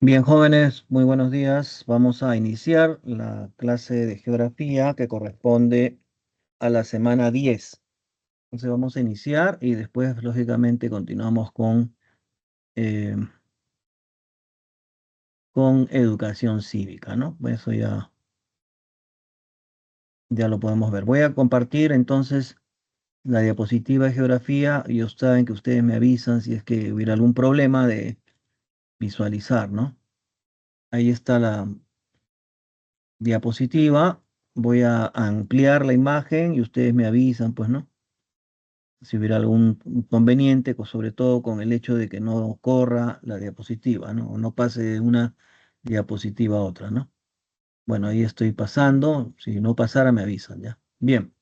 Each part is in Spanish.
Bien, jóvenes, muy buenos días. Vamos a iniciar la clase de geografía que corresponde a la semana 10. Entonces vamos a iniciar y después, lógicamente, continuamos eh, con educación cívica, ¿no? Eso ya lo podemos ver. Voy a compartir entonces la diapositiva de geografía y ustedes saben que ustedes me avisan si es que hubiera algún problema de visualizar, ¿no? Ahí está la diapositiva. Voy a ampliar la imagen y ustedes me avisan, pues, ¿no? Si hubiera algún inconveniente, sobre todo con el hecho de que no corra la diapositiva, ¿no? O no pase de una diapositiva a otra, ¿no? Bueno, ahí estoy pasando. Si no pasara, me avisan, ¿ya? Bien.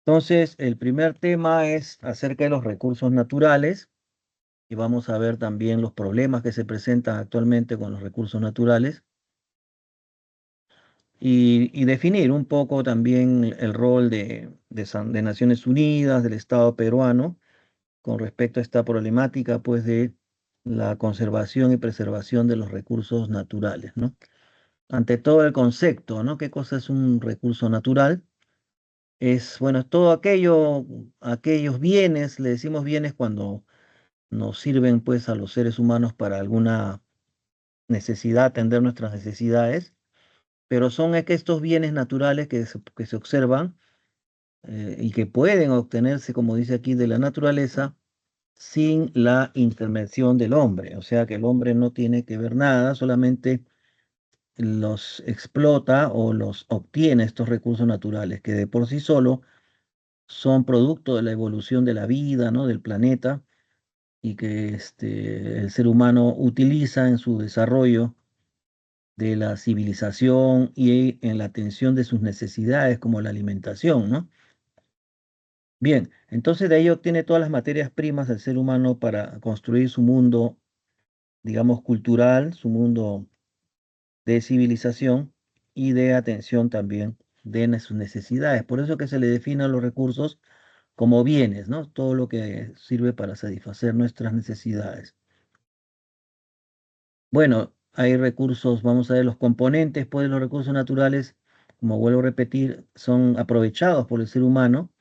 Entonces, el primer tema es acerca de los recursos naturales y vamos a ver también los problemas que se presentan actualmente con los recursos naturales y definir un poco también el rol de Naciones Unidas, del Estado peruano, con respecto a esta problemática, pues, de la conservación y preservación de los recursos naturales, ¿no? Ante todo el concepto, ¿no? ¿Qué cosa es un recurso natural? Es, bueno, es todo aquellos bienes, le decimos bienes cuando nos sirven, pues, a los seres humanos para alguna necesidad, atender nuestras necesidades, pero son es que estos bienes naturales que se observan y que pueden obtenerse, como dice aquí, de la naturaleza, sin la intervención del hombre. O sea que el hombre no tiene que ver nada, solamente los explota o los obtiene estos recursos naturales, que de por sí solo son producto de la evolución de la vida, ¿no? Del planeta, y que el ser humano utiliza en su desarrollo de la civilización y en la atención de sus necesidades como la alimentación, ¿no? Bien, entonces de ahí obtiene todas las materias primas del ser humano para construir su mundo, digamos, cultural, su mundo de civilización y de atención también de sus necesidades. Por eso que se le definen los recursos como bienes, ¿no? Todo lo que sirve para satisfacer nuestras necesidades. Bueno, hay recursos, vamos a ver los componentes, pues, de los recursos naturales, como vuelvo a repetir, son aprovechados por el ser humano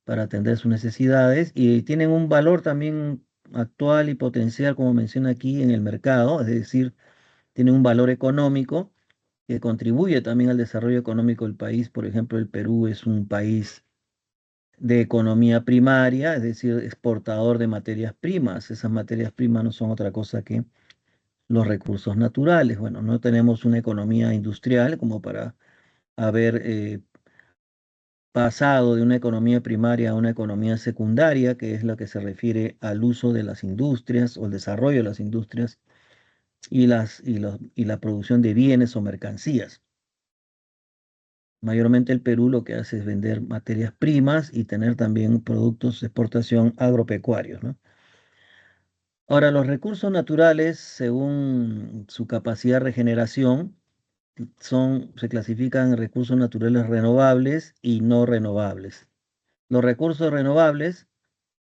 para atender sus necesidades y tienen un valor también actual y potencial, como menciona aquí, en el mercado, es decir, tienen un valor económico que contribuye también al desarrollo económico del país. Por ejemplo, el Perú es un país de economía primaria, es decir, exportador de materias primas. Esas materias primas no son otra cosa que los recursos naturales. Bueno, no tenemos una economía industrial como para haber pasado de una economía primaria a una economía secundaria, que es la que se refiere al uso de las industrias o el desarrollo de las industrias y la producción de bienes o mercancías. Mayormente el Perú lo que hace es vender materias primas y tener también productos de exportación agropecuarios, ¿no? Ahora, los recursos naturales, según su capacidad de regeneración, se clasifican en recursos naturales renovables y no renovables. Los recursos renovables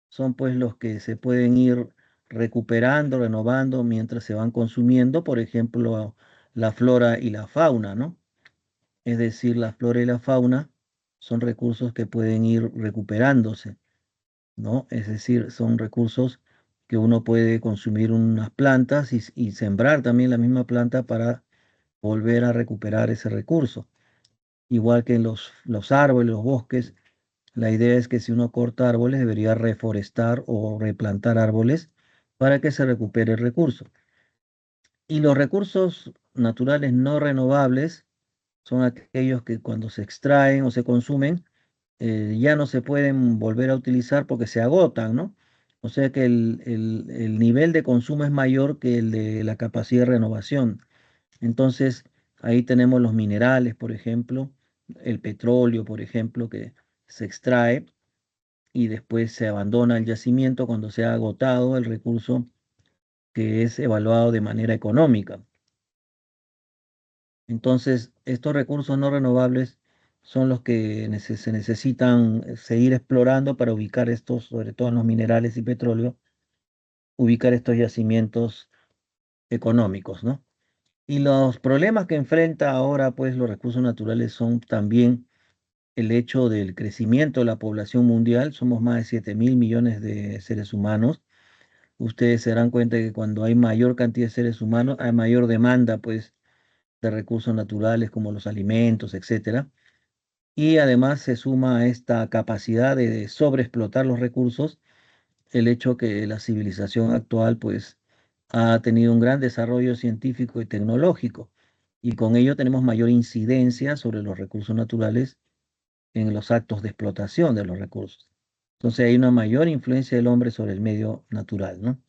son, pues, los que se pueden ir recuperando, renovando mientras se van consumiendo, por ejemplo, la flora y la fauna, ¿no? Es decir, la flora y la fauna son recursos que pueden ir recuperándose, ¿no? Es decir, son recursos que uno puede consumir unas plantas y sembrar también la misma planta para volver a recuperar ese recurso. Igual que los árboles, los bosques, la idea es que si uno corta árboles, debería reforestar o replantar árboles para que se recupere el recurso. Y los recursos naturales no renovables son aquellos que cuando se extraen o se consumen, ya no se pueden volver a utilizar porque se agotan, ¿no? O sea que el nivel de consumo es mayor que el de la capacidad de renovación. Entonces, ahí tenemos los minerales, por ejemplo, el petróleo, por ejemplo, que se extrae y después se abandona el yacimiento cuando se ha agotado el recurso que es evaluado de manera económica. Entonces, estos recursos no renovables son los que se necesitan seguir explorando para ubicar estos, sobre todo en los minerales y petróleo, ubicar estos yacimientos económicos, ¿no? Y los problemas que enfrenta ahora, pues, los recursos naturales son también el hecho del crecimiento de la población mundial. Somos más de 7.000 millones de seres humanos. Ustedes se darán cuenta que cuando hay mayor cantidad de seres humanos, hay mayor demanda, pues, de recursos naturales como los alimentos, etcétera. Y además se suma a esta capacidad de sobreexplotar los recursos el hecho que la civilización actual, pues, ha tenido un gran desarrollo científico y tecnológico, y con ello tenemos mayor incidencia sobre los recursos naturales en los actos de explotación de los recursos. Entonces hay una mayor influencia del hombre sobre el medio natural, ¿no?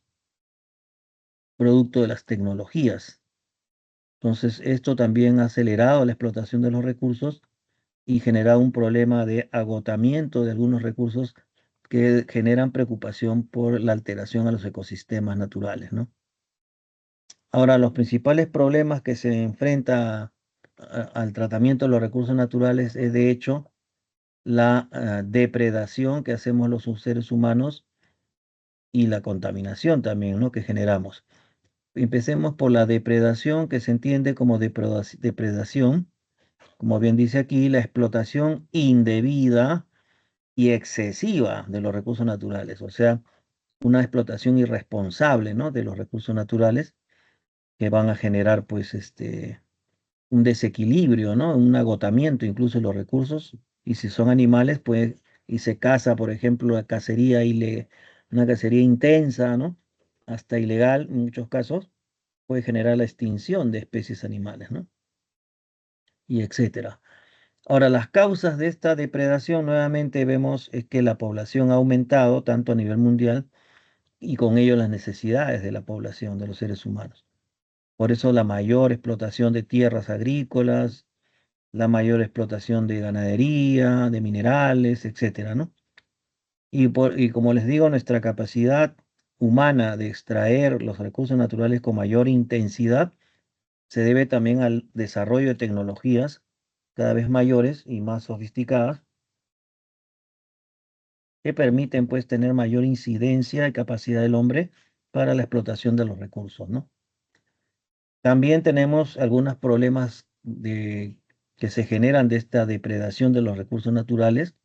Producto de las tecnologías. Entonces esto también ha acelerado la explotación de los recursos y generado un problema de agotamiento de algunos recursos que generan preocupación por la alteración a los ecosistemas naturales, ¿no? Ahora, los principales problemas que se enfrenta al tratamiento de los recursos naturales es, de hecho, la depredación que hacemos los seres humanos y la contaminación también, ¿no? Que generamos. Empecemos por la depredación, que se entiende como depredación, como bien dice aquí, la explotación indebida y excesiva de los recursos naturales, o sea, una explotación irresponsable, ¿no? De los recursos naturales que van a generar, pues, un desequilibrio, ¿no? Un agotamiento incluso de los recursos. Y si son animales, pues, y se caza, por ejemplo, la cacería una cacería intensa, ¿no? Hasta ilegal en muchos casos, puede generar la extinción de especies animales, ¿no? Y etcétera. Ahora, las causas de esta depredación, nuevamente vemos es que la población ha aumentado tanto a nivel mundial y con ello las necesidades de la población, de los seres humanos. Por eso la mayor explotación de tierras agrícolas, la mayor explotación de ganadería, de minerales, etcétera, ¿no? Y como les digo, nuestra capacidad humana de extraer los recursos naturales con mayor intensidad se debe también al desarrollo de tecnologías cada vez mayores y más sofisticadas que permiten, pues, tener mayor incidencia y capacidad del hombre para la explotación de los recursos, ¿no? También tenemos algunos problemas que se generan de esta depredación de los recursos naturales.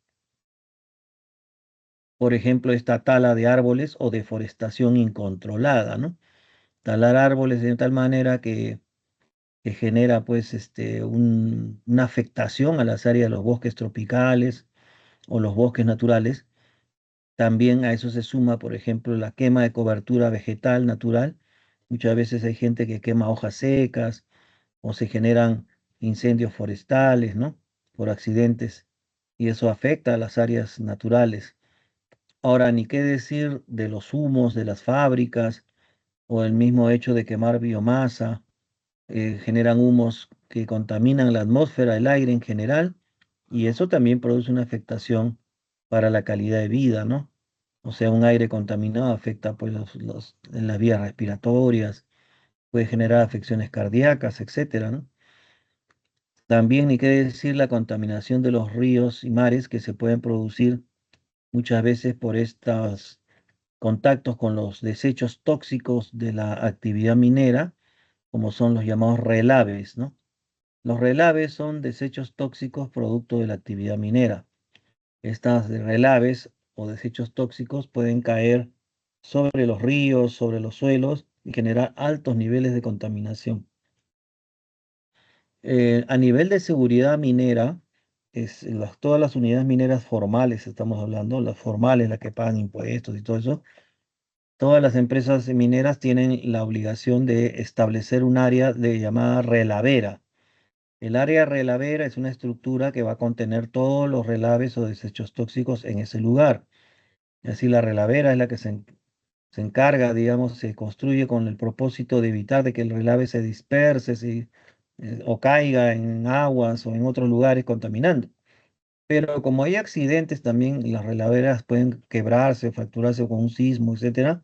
Por ejemplo, esta tala de árboles o deforestación incontrolada, ¿no? Talar árboles de tal manera que genera, pues, una afectación a las áreas de los bosques tropicales o los bosques naturales. También a eso se suma, por ejemplo, la quema de cobertura vegetal natural. Muchas veces hay gente que quema hojas secas o se generan incendios forestales, ¿no? Por accidentes, y eso afecta a las áreas naturales. Ahora, ni qué decir de los humos de las fábricas o el mismo hecho de quemar biomasa, generan humos que contaminan la atmósfera, el aire en general, y eso también produce una afectación para la calidad de vida, ¿no? O sea, un aire contaminado afecta, pues, en las vías respiratorias, puede generar afecciones cardíacas, etcétera, ¿no? También ni qué decir la contaminación de los ríos y mares que se pueden producir muchas veces por estos contactos con los desechos tóxicos de la actividad minera, como son los llamados relaves, ¿no? Los relaves son desechos tóxicos producto de la actividad minera. Estas relaves o desechos tóxicos pueden caer sobre los ríos, sobre los suelos y generar altos niveles de contaminación. A nivel de seguridad minera, todas las unidades mineras formales, estamos hablando, las formales, las que pagan impuestos y todo eso, todas las empresas mineras tienen la obligación de establecer un área llamada relavera. El área relavera es una estructura que va a contener todos los relaves o desechos tóxicos en ese lugar. Y así la relavera es la que se encarga, digamos, se construye con el propósito de evitar de que el relave se disperse o caiga en aguas o en otros lugares contaminando. Pero como hay accidentes también, las relaveras pueden quebrarse, fracturarse con un sismo, etcétera.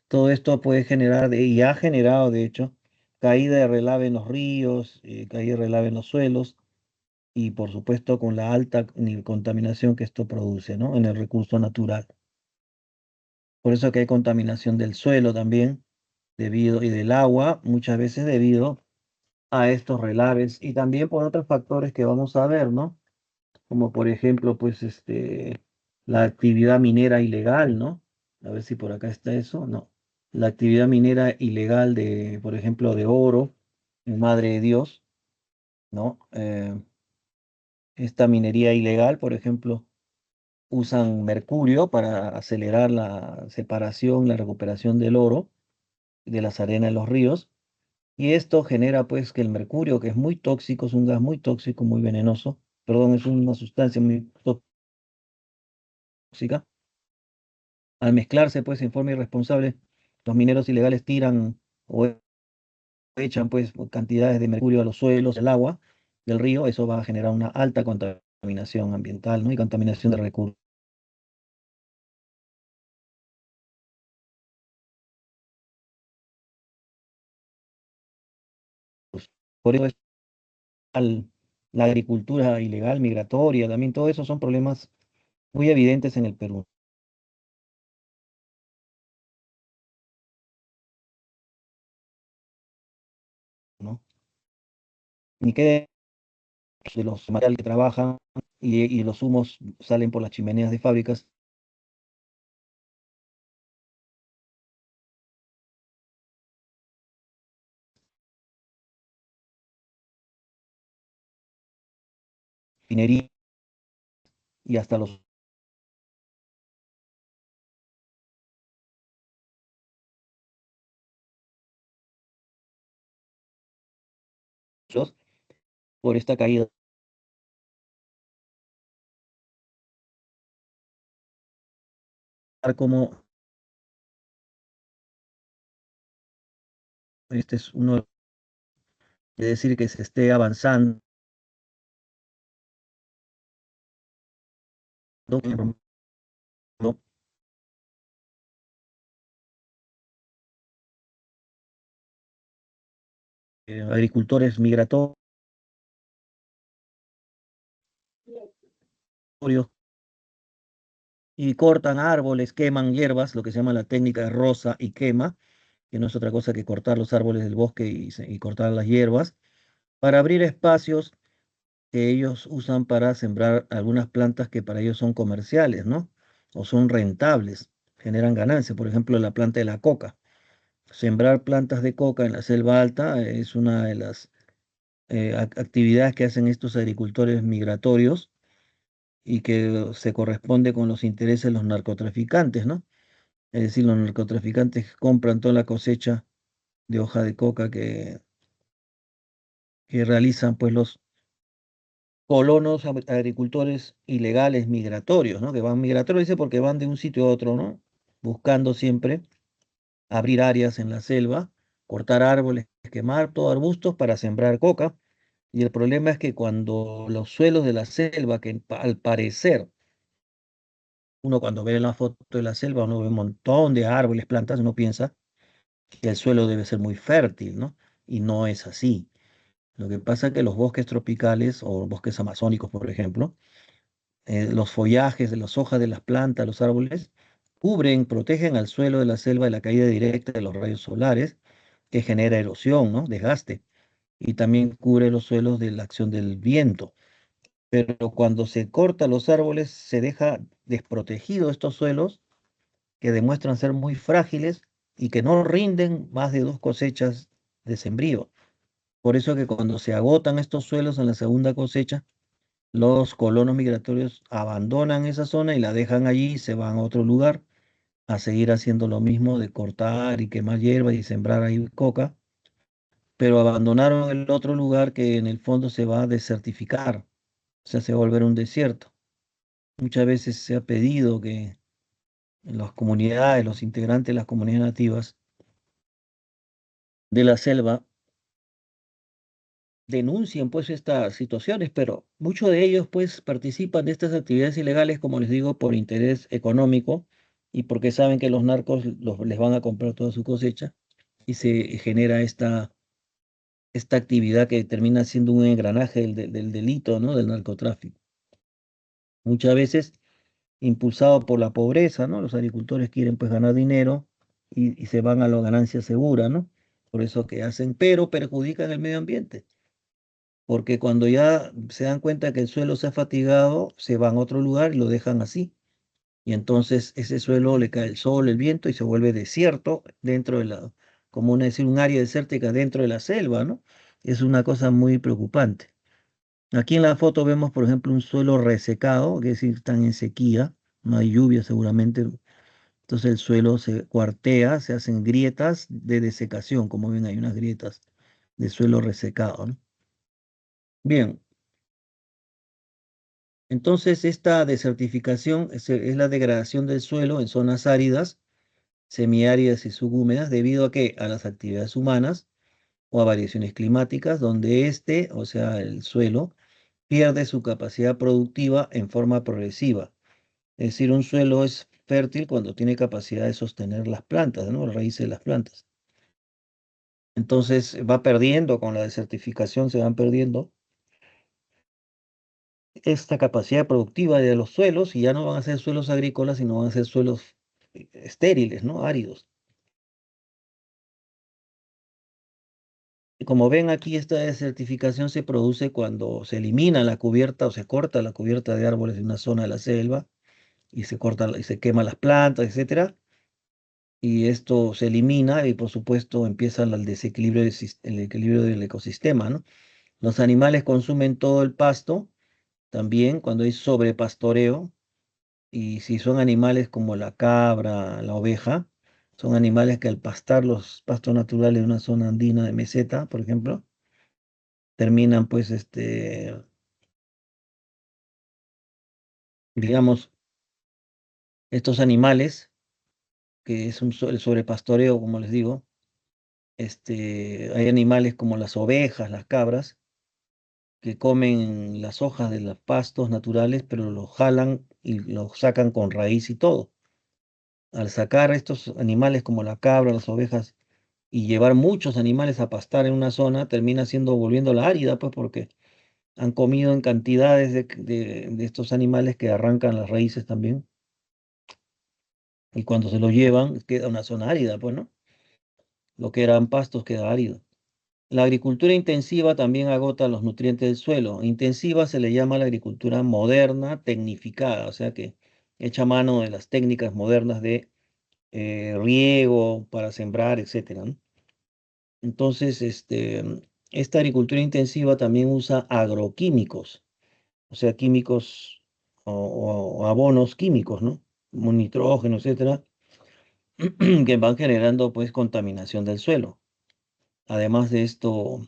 Todo esto puede generar, y ha generado, de hecho, caída de relave en los ríos, caída de relave en los suelos, y por supuesto con la alta contaminación que esto produce, ¿no? En el recurso natural. Por eso que hay contaminación del suelo también, y del agua, muchas veces debido a estos relaves y también por otros factores que vamos a ver, ¿no? Como por ejemplo, pues la actividad minera ilegal, ¿no? A ver si por acá está eso, no. La actividad minera ilegal de, por ejemplo, de oro en Madre de Dios, ¿no? Esta minería ilegal, por ejemplo, usan mercurio para acelerar la separación, la recuperación del oro de las arenas de los ríos. Y esto genera pues que el mercurio, que es muy tóxico, es un gas muy tóxico, muy venenoso, perdón, es una sustancia muy tóxica. Al mezclarse pues en forma irresponsable, los mineros ilegales tiran o echan pues cantidades de mercurio a los suelos, al agua del río. Eso va a generar una alta contaminación ambiental, ¿no? Y contaminación de recursos. Por eso la agricultura ilegal, migratoria, también todo eso son problemas muy evidentes en el Perú, ¿no? Ni qué de los materiales que trabajan y los humos salen por las chimeneas de fábricas, minería y hasta los por esta caída, como este es uno de decir que se esté avanzando ¿no? Agricultores migratorios y cortan árboles, queman hierbas, lo que se llama la técnica de roza y quema, que no es otra cosa que cortar los árboles del bosque y cortar las hierbas, para abrir espacios que ellos usan para sembrar algunas plantas que para ellos son comerciales, ¿no? O son rentables, generan ganancias. Por ejemplo, la planta de la coca. Sembrar plantas de coca en la selva alta es una de las actividades que hacen estos agricultores migratorios y que se corresponde con los intereses de los narcotraficantes, ¿no? Es decir, los narcotraficantes compran toda la cosecha de hoja de coca que realizan pues los colonos agricultores ilegales migratorios, ¿no? Que van migratorios, dice, porque van de un sitio a otro, ¿no? Buscando siempre abrir áreas en la selva, cortar árboles, quemar todo arbustos para sembrar coca. Y el problema es que cuando los suelos de la selva, que al parecer, uno cuando ve la foto de la selva, uno ve un montón de árboles, plantas, uno piensa que el suelo debe ser muy fértil, ¿no? Y no es así. Lo que pasa es que los bosques tropicales o bosques amazónicos, por ejemplo, los follajes de las hojas de las plantas, los árboles, cubren, protegen al suelo de la selva de la caída directa de los rayos solares, que genera erosión, ¿no? Desgaste, y también cubre los suelos de la acción del viento. Pero cuando se cortan los árboles, se deja desprotegidos estos suelos que demuestran ser muy frágiles y que no rinden más de dos cosechas de sembrío. Por eso que cuando se agotan estos suelos en la segunda cosecha, los colonos migratorios abandonan esa zona y la dejan allí y se van a otro lugar a seguir haciendo lo mismo de cortar y quemar hierba y sembrar ahí coca, pero abandonaron el otro lugar que en el fondo se va a desertificar, o sea, se va a volver un desierto. Muchas veces se ha pedido que las comunidades, los integrantes de las comunidades nativas de la selva denuncien pues estas situaciones, pero muchos de ellos pues participan de estas actividades ilegales, como les digo, por interés económico y porque saben que los narcos les van a comprar toda su cosecha y se genera esta actividad que termina siendo un engranaje del delito, ¿no? Del narcotráfico. Muchas veces impulsado por la pobreza, ¿no? Los agricultores quieren pues ganar dinero y se van a la ganancia segura, ¿no? Por eso que hacen, pero perjudican el medio ambiente, porque cuando ya se dan cuenta que el suelo se ha fatigado, se van a otro lugar y lo dejan así. Y entonces ese suelo le cae el sol, el viento y se vuelve desierto dentro de la, como decir, un área desértica dentro de la selva, ¿no? Es una cosa muy preocupante. Aquí en la foto vemos, por ejemplo, un suelo resecado, que es decir, están en sequía, no hay lluvia seguramente. Entonces el suelo se cuartea, se hacen grietas de desecación, como ven, hay unas grietas de suelo resecado, ¿no? Bien, entonces esta desertificación es la degradación del suelo en zonas áridas, semiáridas y subhúmedas, debido a que a las actividades humanas o a variaciones climáticas, donde o sea, el suelo, pierde su capacidad productiva en forma progresiva. Es decir, un suelo es fértil cuando tiene capacidad de sostener las plantas, ¿no? Las raíces de las plantas. Entonces va perdiendo, con la desertificación se van perdiendo esta capacidad productiva de los suelos y ya no van a ser suelos agrícolas, sino van a ser suelos estériles, ¿no? Áridos. Y como ven aquí, esta desertificación se produce cuando se elimina la cubierta o se corta la cubierta de árboles de una zona de la selva y se corta y se quema las plantas, etcétera. Y esto se elimina y por supuesto empieza el desequilibrio, el equilibrio del ecosistema, ¿no? Los animales consumen todo el pasto, también cuando hay sobrepastoreo, y si son animales como la cabra, la oveja, son animales que al pastar los pastos naturales de una zona andina de meseta, por ejemplo, terminan pues, digamos, estos animales, que es el sobrepastoreo, como les digo, hay animales como las ovejas, las cabras, que comen las hojas de los pastos naturales, pero lo jalan y lo sacan con raíz y todo. Al sacar estos animales como la cabra, las ovejas, y llevar muchos animales a pastar en una zona, termina siendo volviéndola árida, pues porque han comido en cantidades de estos animales que arrancan las raíces también, y cuando se lo llevan, queda una zona árida, pues, ¿no? Lo que eran pastos queda árido. La agricultura intensiva también agota los nutrientes del suelo. Intensiva se le llama la agricultura moderna, tecnificada, o sea que echa mano de las técnicas modernas de riego para sembrar, etcétera, ¿no? Entonces, esta agricultura intensiva también usa agroquímicos, o sea, químicos o abonos químicos, ¿no? Como nitrógeno, etcétera, que van generando pues contaminación del suelo. Además de esto,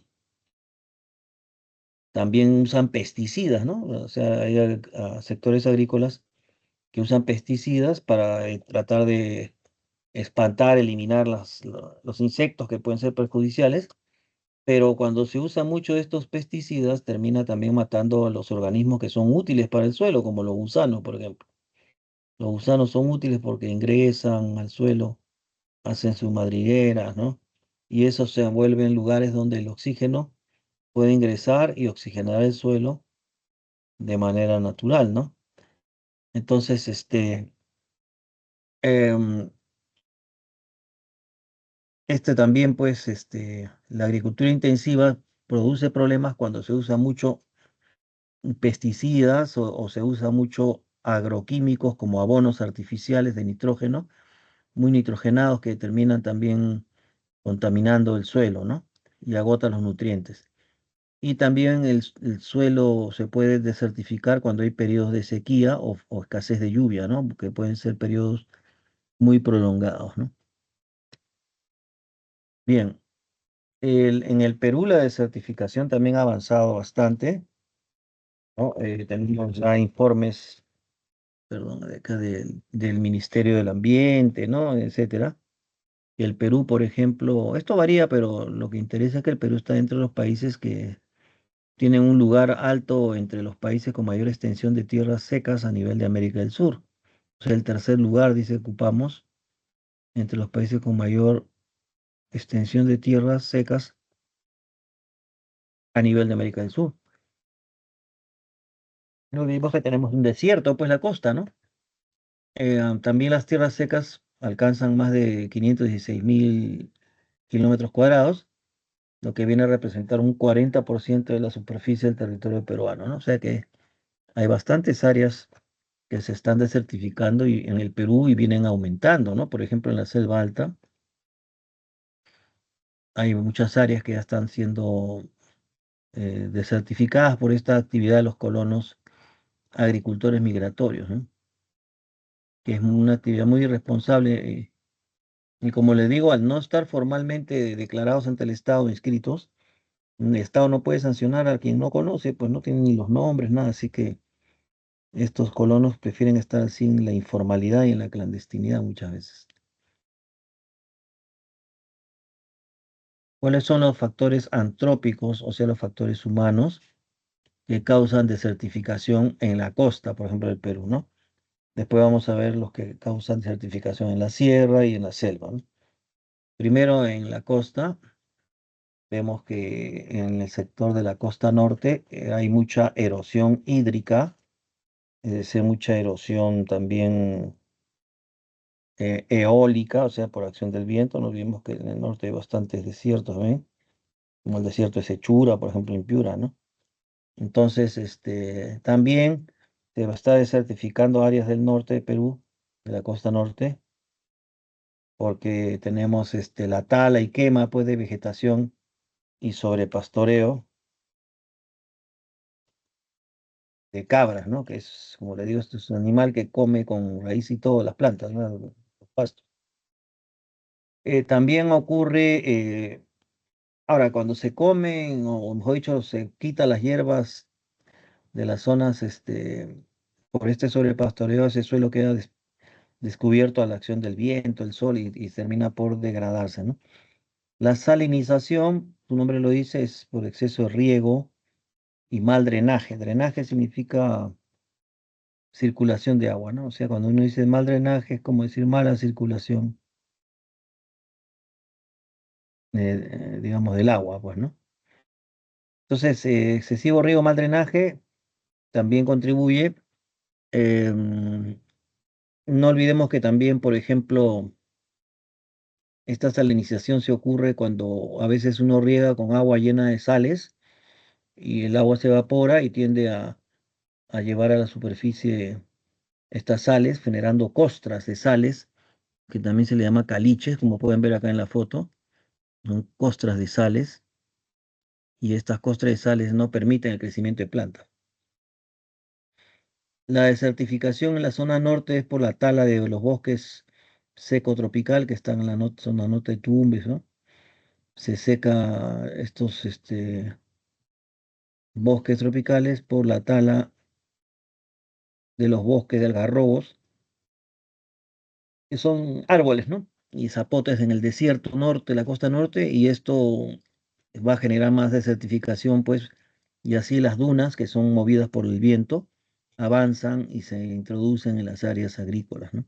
también usan pesticidas, ¿no? O sea, hay sectores agrícolas que usan pesticidas para tratar de espantar, eliminar los insectos que pueden ser perjudiciales, pero cuando se usa mucho de estos pesticidas, termina también matando a los organismos que son útiles para el suelo, como los gusanos, por ejemplo. Los gusanos son útiles porque ingresan al suelo, hacen sus madrigueras, ¿no? Y eso se vuelve en lugares donde el oxígeno puede ingresar y oxigenar el suelo de manera natural, ¿no? Entonces, em, también, pues, la agricultura intensiva produce problemas cuando se usa mucho pesticidas o se usa mucho agroquímicos como abonos artificiales de nitrógeno, muy nitrogenados que terminan también contaminando el suelo, ¿no? Y agotan los nutrientes. Y también el suelo se puede desertificar cuando hay periodos de sequía o escasez de lluvia, ¿no? Que pueden ser periodos muy prolongados, ¿no? Bien, en el Perú la desertificación también ha avanzado bastante, ¿no? Tenemos ya informes, perdón, de acá del Ministerio del Ambiente, ¿no? Etcétera. El Perú, por ejemplo, esto varía, pero lo que interesa es que el Perú está entre los países que tienen un lugar alto entre los países con mayor extensión de tierras secas a nivel de América del Sur. O sea, el tercer lugar, dice, ocupamos entre los países con mayor extensión de tierras secas a nivel de América del Sur. No olvidemos que tenemos un desierto, pues la costa, ¿no? También las tierras secas alcanzan más de 516.000 kilómetros cuadrados, lo que viene a representar un 40% de la superficie del territorio peruano, ¿no? O sea que hay bastantes áreas que se están desertificando y, en el Perú y vienen aumentando, ¿no? Por ejemplo, en la selva alta hay muchas áreas que ya están siendo desertificadas por esta actividad de los colonos agricultores migratorios, ¿no? Que es una actividad muy irresponsable. Y como les digo, al no estar formalmente declarados ante el Estado, inscritos, el Estado no puede sancionar a quien no conoce, pues no tienen ni los nombres, nada, así que estos colonos prefieren estar así en la informalidad y en la clandestinidad muchas veces. ¿Cuáles son los factores antrópicos, o sea, los factores humanos, que causan desertificación en la costa, por ejemplo, del Perú, ¿no? Después vamos a ver los que causan desertificación en la sierra y en la selva, ¿no? Primero, en la costa, vemos que en el sector de la costa norte hay mucha erosión hídrica, es decir, mucha erosión también eólica, o sea, por acción del viento. Nos vimos que en el norte hay bastantes desiertos, ¿ven? Como el desierto de Sechura, por ejemplo, en Piura, ¿no? Entonces, también se va a estar desertificando áreas del norte de Perú, de la costa norte, porque tenemos la tala y quema, pues, de vegetación y sobrepastoreo de cabras, ¿no? Que es, como le digo, este es un animal que come con raíz y todo las plantas, ¿no? Los pastos. También ocurre, ahora, cuando se comen, o mejor dicho, se quita las hierbas de las zonas, por este sobrepastoreo, ese suelo queda descubierto a la acción del viento, el sol, y termina por degradarse, ¿no? La salinización, su nombre lo dice, es por exceso de riego y mal drenaje. Drenaje significa circulación de agua, ¿no? O sea, cuando uno dice mal drenaje es como decir mala circulación, digamos, del agua, pues, ¿no? Entonces, excesivo riego, mal drenaje también contribuye. Em, no olvidemos que también, por ejemplo, esta salinización se ocurre cuando a veces uno riega con agua llena de sales y el agua se evapora y tiende a llevar a la superficie estas sales, generando costras de sales, que también se le llama caliches, como pueden ver acá en la foto, son costras de sales, y estas costras de sales no permiten el crecimiento de plantas. La desertificación en la zona norte es por la tala de los bosques seco tropical que están en la zona norte de Tumbes, ¿no? Se seca estos bosques tropicales por la tala de los bosques de algarrobos, que son árboles, ¿no? Y zapotes en el desierto norte, la costa norte, y esto va a generar más desertificación, pues, y así las dunas, que son movidas por el viento, avanzan y se introducen en las áreas agrícolas, ¿no?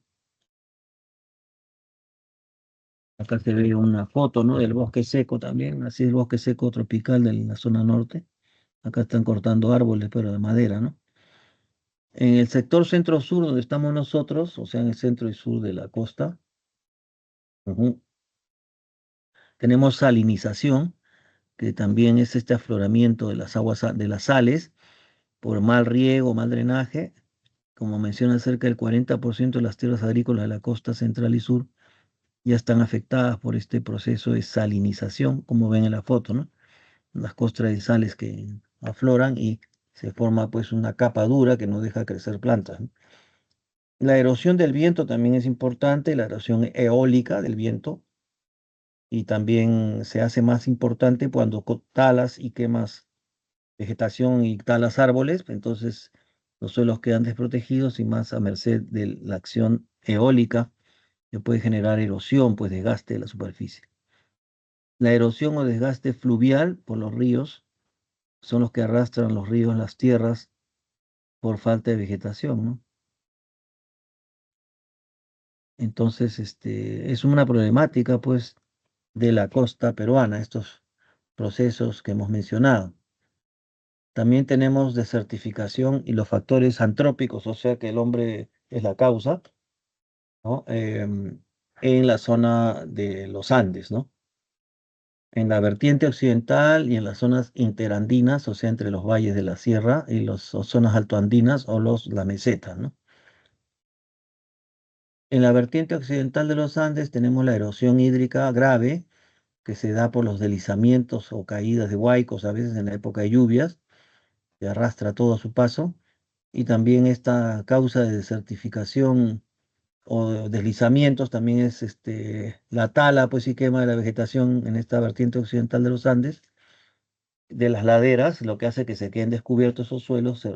Acá se ve una foto, ¿no? Del bosque seco también, así el bosque seco tropical de la zona norte. Acá están cortando árboles, pero de madera, ¿no? En el sector centro-sur, donde estamos nosotros, o sea, en el centro y sur de la costa, ujú, tenemos salinización, que también es este afloramiento de las aguas, de las sales, por mal riego, mal drenaje. Como menciona, cerca del 40% de las tierras agrícolas de la costa central y sur ya están afectadas por este proceso de salinización, como ven en la foto, ¿no? Las costras de sales que afloran y se forma pues una capa dura que no deja crecer plantas, ¿no? La erosión del viento también es importante, la erosión eólica del viento, y también se hace más importante cuando talas y quemas vegetación y talas árboles, entonces los suelos quedan desprotegidos y más a merced de la acción eólica que puede generar erosión, pues desgaste de la superficie. La erosión o desgaste fluvial por los ríos son los que arrastran los ríos, las tierras, por falta de vegetación, ¿no? Entonces, es una problemática, pues, de la costa peruana, estos procesos que hemos mencionado. También tenemos desertificación y los factores antrópicos, o sea que el hombre es la causa, ¿no? en la zona de los Andes, ¿no? En la vertiente occidental y en las zonas interandinas, o sea, entre los valles de la sierra y las zonas altoandinas o la meseta, ¿no? En la vertiente occidental de los Andes tenemos la erosión hídrica grave que se da por los deslizamientos o caídas de huaicos, a veces en la época de lluvias, que arrastra todo a su paso, y también esta causa de desertificación o deslizamientos también es la tala, pues y quema de la vegetación en esta vertiente occidental de los Andes, de las laderas, lo que hace que se queden descubiertos esos suelos,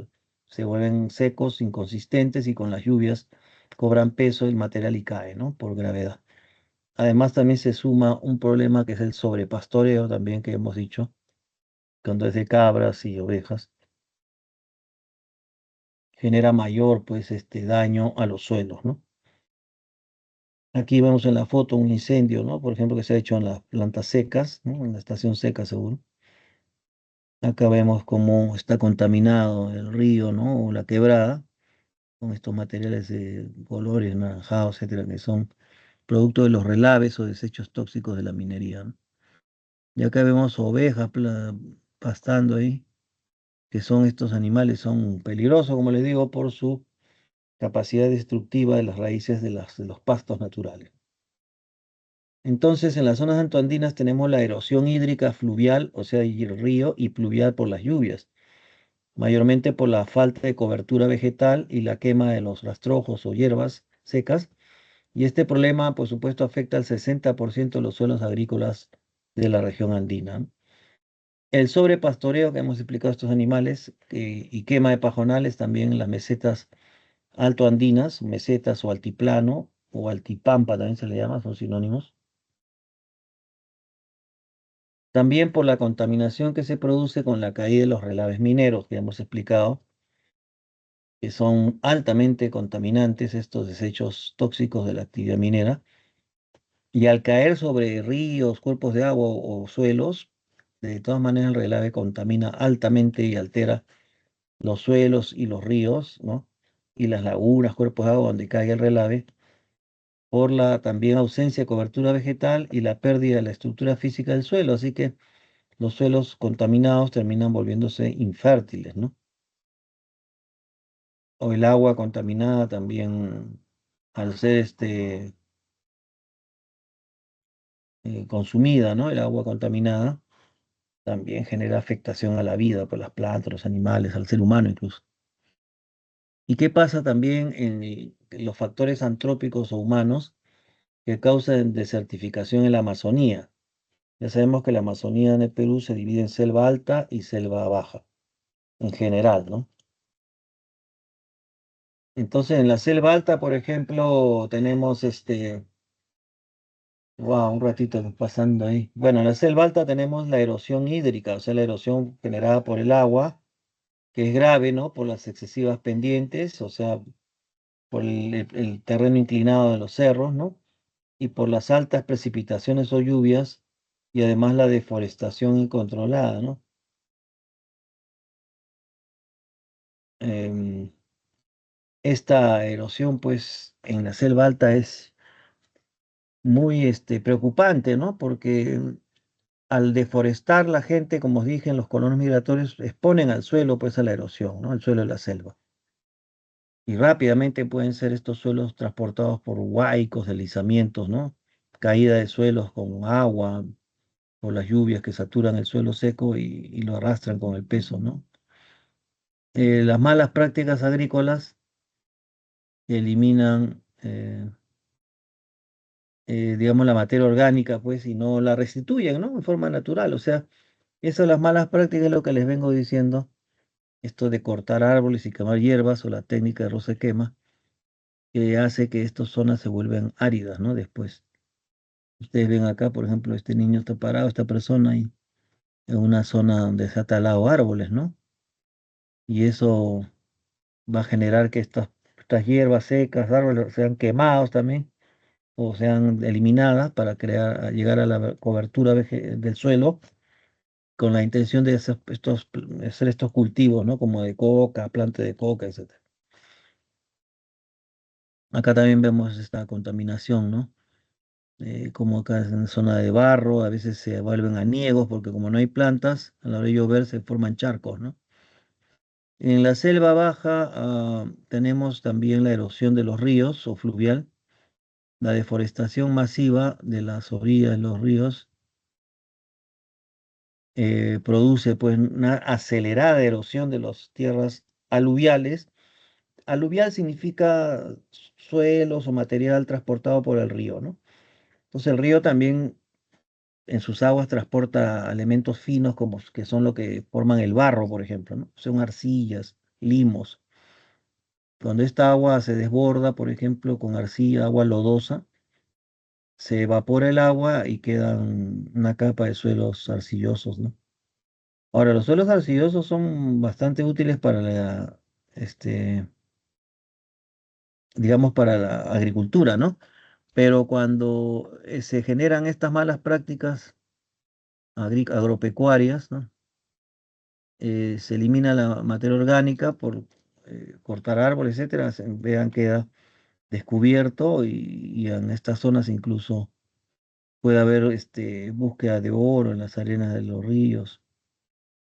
se vuelven secos, inconsistentes y con las lluvias cobran peso el material y cae, ¿no? Por gravedad. Además también se suma un problema que es el sobrepastoreo también que hemos dicho, cuando es de cabras y ovejas, genera mayor pues daño a los suelos, ¿no? Aquí vemos en la foto un incendio, ¿no? Por ejemplo, que se ha hecho en las plantas secas, ¿no? En la estación seca seguro. Acá vemos cómo está contaminado el río, ¿no? O la quebrada, con estos materiales de colores naranjados, etcétera, que son producto de los relaves o desechos tóxicos de la minería, ¿no? Y acá vemos ovejas pastando ahí, que son estos animales, son peligrosos, como les digo, por su capacidad destructiva de las raíces de los pastos naturales. Entonces, en las zonas antoandinas tenemos la erosión hídrica fluvial, o sea, y el río, y pluvial por las lluvias, mayormente por la falta de cobertura vegetal y la quema de los rastrojos o hierbas secas. Y este problema, por supuesto, afecta al 60% de los suelos agrícolas de la región andina. El sobrepastoreo que hemos explicado a estos animales y quema de pajonales también en las mesetas altoandinas, mesetas o altiplano o altipampa también se le llama, son sinónimos. También por la contaminación que se produce con la caída de los relaves mineros, que hemos explicado, que son altamente contaminantes estos desechos tóxicos de la actividad minera, y al caer sobre ríos, cuerpos de agua o suelos, de todas maneras el relave contamina altamente y altera los suelos y los ríos, ¿no? Y las lagunas, cuerpos de agua donde cae el relave, por la también ausencia de cobertura vegetal y la pérdida de la estructura física del suelo. Así que los suelos contaminados terminan volviéndose infértiles, ¿no? O el agua contaminada también, al ser consumida, ¿no? El agua contaminada también genera afectación a la vida, por las plantas, los animales, al ser humano incluso. ¿Y qué pasa también en los factores antrópicos o humanos que causan desertificación en la Amazonía? Ya sabemos que la Amazonía en el Perú se divide en selva alta y selva baja, en general, ¿no? Entonces, en la selva alta, por ejemplo, tenemos wow, un ratito pasando ahí. Bueno, en la selva alta tenemos la erosión hídrica, o sea, la erosión generada por el agua, que es grave, ¿no? Por las excesivas pendientes, o sea, por el terreno inclinado de los cerros, ¿no? Y por las altas precipitaciones o lluvias, y además la deforestación incontrolada, ¿no? Em, Esta erosión, pues, en la selva alta es muy preocupante, ¿no? Porque al deforestar la gente, como os dije, en los colonos migratorios exponen al suelo, pues, a la erosión, ¿no? El suelo de la selva. Y rápidamente pueden ser estos suelos transportados por huaicos, deslizamientos, ¿no? Caída de suelos con agua, o las lluvias que saturan el suelo seco y lo arrastran con el peso, ¿no? Las malas prácticas agrícolas eliminan, digamos, la materia orgánica, pues, y no la restituyen, ¿no? En forma natural. O sea, esas las malas prácticas es lo que les vengo diciendo, esto de cortar árboles y quemar hierbas o la técnica de roce quema, que hace que estas zonas se vuelvan áridas, ¿no? Después, ustedes ven acá, por ejemplo, este niño está parado, esta persona ahí, en una zona donde se ha talado árboles, ¿no? Y eso va a generar que estas hierbas secas, árboles sean quemados también o sean eliminadas para llegar a la cobertura del suelo con la intención de hacer estos cultivos, ¿no? Como de coca, planta de coca, etcétera. Acá también vemos esta contaminación, ¿no? como acá en zona de barro, a veces se vuelven añegos porque como no hay plantas, a la hora de llover se forman charcos, ¿no? En la selva baja, tenemos también la erosión de los ríos o fluvial, la deforestación masiva de las orillas de los ríos produce pues una acelerada erosión de las tierras aluviales. Aluvial significa suelos o material transportado por el río, ¿no? Entonces el río también en sus aguas transporta elementos finos como que son lo que forman el barro, por ejemplo, ¿no? Son arcillas, limos. Cuando esta agua se desborda, por ejemplo, con arcilla, agua lodosa, se evapora el agua y queda una capa de suelos arcillosos, ¿no? Ahora, los suelos arcillosos son bastante útiles para este, digamos, para la agricultura, ¿no? Pero cuando se generan estas malas prácticas agropecuarias, ¿no? Se elimina la materia orgánica por cortar árboles, etcétera, vean, queda descubierto y en estas zonas incluso puede haber búsqueda de oro en las arenas de los ríos.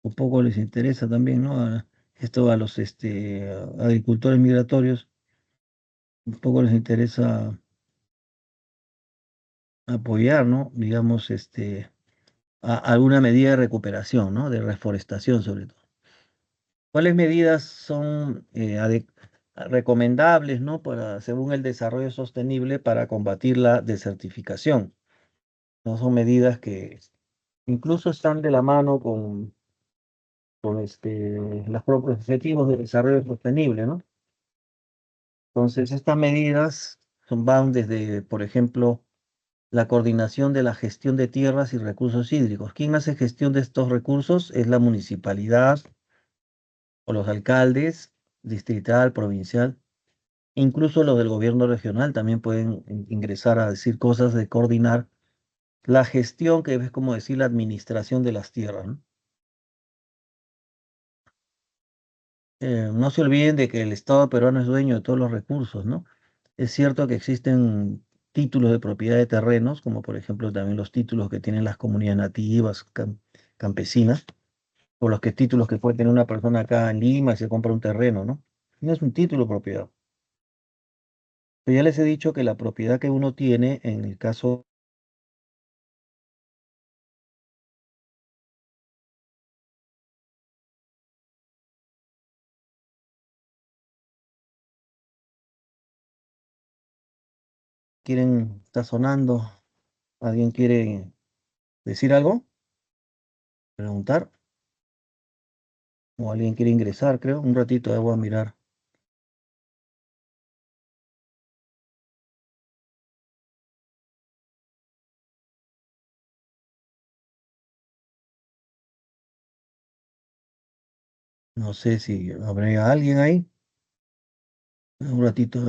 Un poco les interesa también, ¿no? Esto a los agricultores migratorios, un poco les interesa apoyar, ¿no? Digamos, alguna medida de recuperación, ¿no? De reforestación sobre todo. ¿Cuáles medidas son recomendables, ¿no? Para, según el desarrollo sostenible para combatir la desertificación? No son medidas que incluso están de la mano con los propios objetivos de desarrollo sostenible, ¿no? Entonces, estas medidas van desde, por ejemplo, la coordinación de la gestión de tierras y recursos hídricos. ¿Quién hace gestión de estos recursos? Es la municipalidad o los alcaldes, distrital, provincial. Incluso los del gobierno regional también pueden ingresar a decir cosas de coordinar la gestión, que es como decir la administración de las tierras, ¿no? No se olviden de que el Estado peruano es dueño de todos los recursos, ¿no? Es cierto que existen títulos de propiedad de terrenos, como por ejemplo también los títulos que tienen las comunidades nativas, campesinas, o los que títulos que puede tener una persona acá en Lima y se compra un terreno, ¿no? No es un título de propiedad. Pero ya les he dicho que la propiedad que uno tiene, en el caso, está sonando, ¿alguien quiere decir algo? ¿Preguntar? ¿O alguien quiere ingresar, creo? Un ratito, voy a mirar. No sé si habrá alguien ahí. Un ratito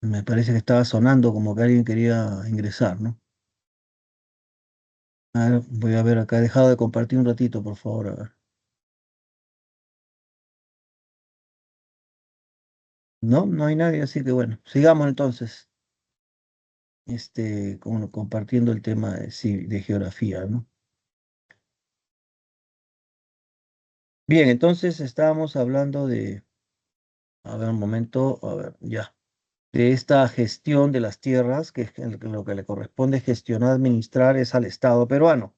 me parece que estaba sonando como que alguien quería ingresar, ¿no? A ver, voy a ver acá, he dejado de compartir un ratito, por favor, a ver. No, no hay nadie, así que bueno, sigamos entonces, compartiendo el tema de, sí, de geografía, ¿no? Bien, entonces estábamos hablando a ver, un momento, a ver, ya, de esta gestión de las tierras, que lo que le corresponde gestionar, administrar es al Estado peruano.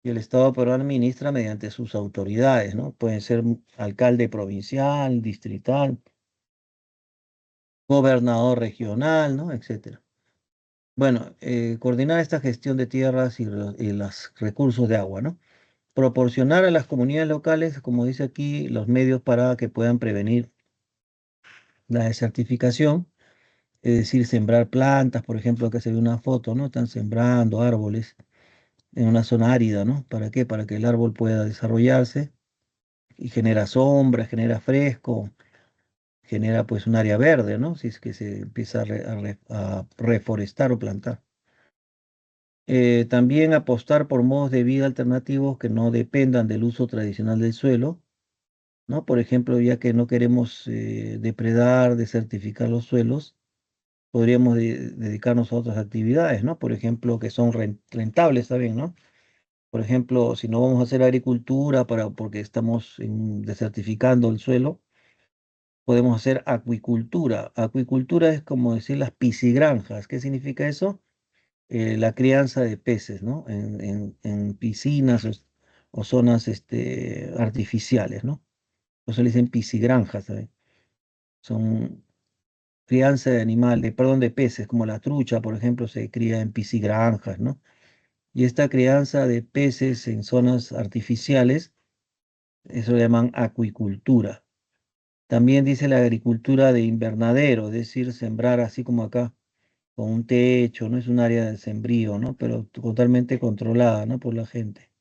Y el Estado peruano administra mediante sus autoridades, ¿no? Pueden ser alcalde provincial, distrital, gobernador regional, ¿no? Etcétera. Bueno, coordinar esta gestión de tierras y los recursos de agua, ¿no? Proporcionar a las comunidades locales, como dice aquí, los medios para que puedan prevenir la desertificación, es decir, sembrar plantas, por ejemplo, que se ve una foto, ¿no? Están sembrando árboles en una zona árida, ¿no? ¿Para qué? Para que el árbol pueda desarrollarse y genera sombra, genera fresco, genera pues un área verde, ¿no? Si es que se empieza a reforestar o plantar. También apostar por modos de vida alternativos que no dependan del uso tradicional del suelo, ¿no? Por ejemplo, ya que no queremos depredar, desertificar los suelos, podríamos dedicarnos a otras actividades, ¿no? Por ejemplo, que son rentables también, ¿no? Por ejemplo, si no vamos a hacer agricultura porque estamos desertificando el suelo, podemos hacer acuicultura. Acuicultura es como decir las piscigranjas. ¿Qué significa eso? La crianza de peces, ¿no? En piscinas o zonas artificiales, ¿no? Por eso le dicen piscigranjas, ¿sabes? Son crianza de animales, perdón, de peces, como la trucha, por ejemplo, se cría en piscigranjas, ¿no? Y esta crianza de peces en zonas artificiales, eso lo llaman acuicultura. También dice la agricultura de invernadero, es decir, sembrar así como acá, con un techo, no es un área de sembrío, ¿no? Pero totalmente controlada, ¿no? Por la gente.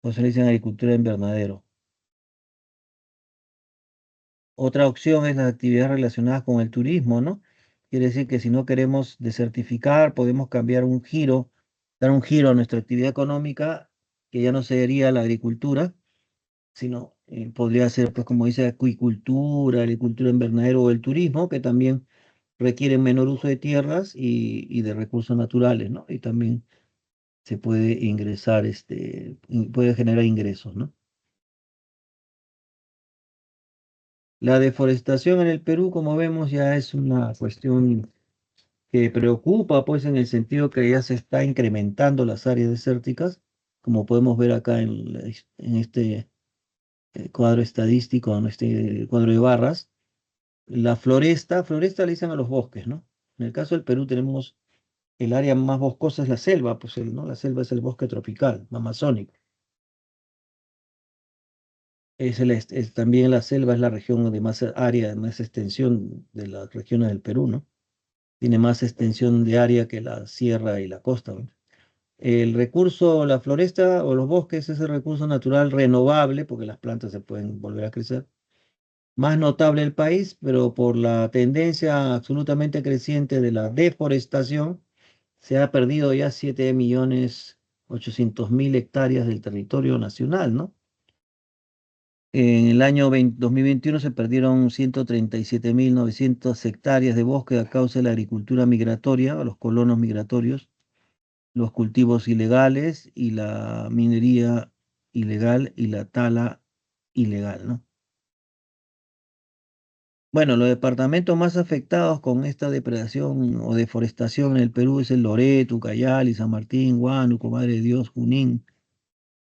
Por eso le dicen agricultura de invernadero. Otra opción es las actividades relacionadas con el turismo, ¿no? Quiere decir que si no queremos desertificar, podemos cambiar un giro, dar un giro a nuestra actividad económica, que ya no sería la agricultura, sino podría ser, pues como dice, acuicultura, agricultura invernadero o el turismo, que también requieren menor uso de tierras y de recursos naturales, ¿no? Y también se puede ingresar, puede generar ingresos, ¿no? La deforestación en el Perú, como vemos, ya es una cuestión que preocupa, pues, en el sentido que ya se está incrementando las áreas desérticas, como podemos ver acá en este cuadro estadístico, en este cuadro de barras. La floresta le dicen a los bosques, ¿no? En el caso del Perú tenemos el área más boscosa es la selva, pues, ¿no? La selva es el bosque tropical, amazónico. También la selva es la región de más área, de más extensión de las regiones del Perú, ¿no? Tiene más extensión de área que la sierra y la costa, ¿no? El recurso, la floresta o los bosques es el recurso natural renovable, porque las plantas se pueden volver a crecer, más notable del país, pero por la tendencia absolutamente creciente de la deforestación, se ha perdido ya 7.800.000 hectáreas del territorio nacional, ¿no? En el año 2021 se perdieron 137.900 hectáreas de bosque a causa de la agricultura migratoria, los colonos migratorios, los cultivos ilegales y la minería ilegal y la tala ilegal, ¿no? Bueno, los departamentos más afectados con esta depredación o deforestación en el Perú es el Loreto, Ucayali, San Martín, Huánuco, Madre de Dios, Junín,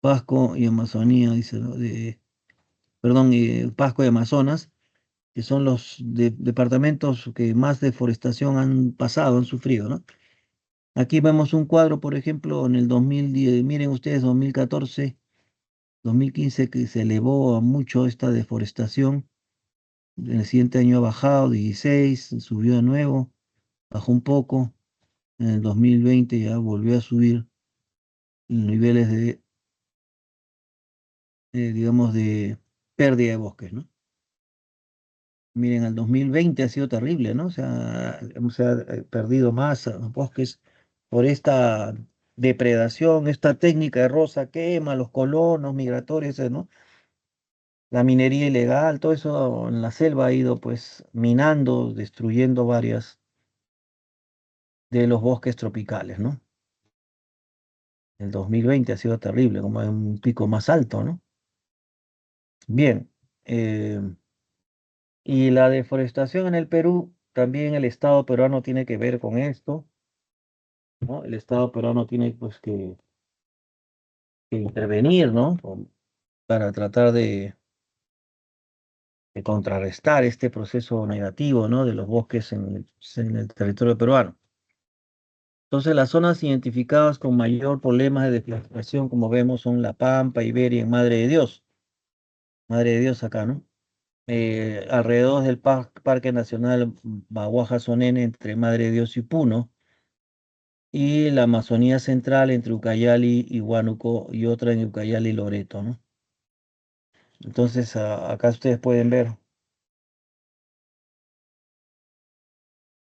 Pasco y Amazonía, dice, ¿no? Perdón, Pasco y Amazonas, que son los departamentos que más deforestación han pasado, han sufrido, ¿no? Aquí vemos un cuadro, por ejemplo, en el 2010, miren ustedes, 2014, 2015, que se elevó a mucho esta deforestación. En el siguiente año ha bajado, 16, subió de nuevo, bajó un poco. En el 2020 ya volvió a subir niveles digamos, de pérdida de bosques, ¿no? Miren, el 2020 ha sido terrible, ¿no? Se ha perdido más bosques por esta depredación, esta técnica de rosa quema, los colonos migratorios, ¿no? La minería ilegal, todo eso en la selva ha ido pues minando, destruyendo varias de los bosques tropicales, ¿no? El 2020 ha sido terrible, como en un pico más alto, ¿no? Bien, eh, y la deforestación en el Perú, también el Estado peruano tiene que ver con esto, ¿no? El Estado peruano tiene pues que intervenir, ¿no? Para tratar de contrarrestar este proceso negativo, ¿no? De los bosques en el territorio peruano. Entonces, las zonas identificadas con mayor problema de deforestación, como vemos, son La Pampa, Iberia y Madre de Dios. Madre de Dios acá, ¿no? Alrededor del Parque Nacional Baguaja-Sonene, entre Madre de Dios y Puno, y la Amazonía Central entre Ucayali y Huánuco y otra en Ucayali y Loreto, ¿no? Entonces, acá ustedes pueden ver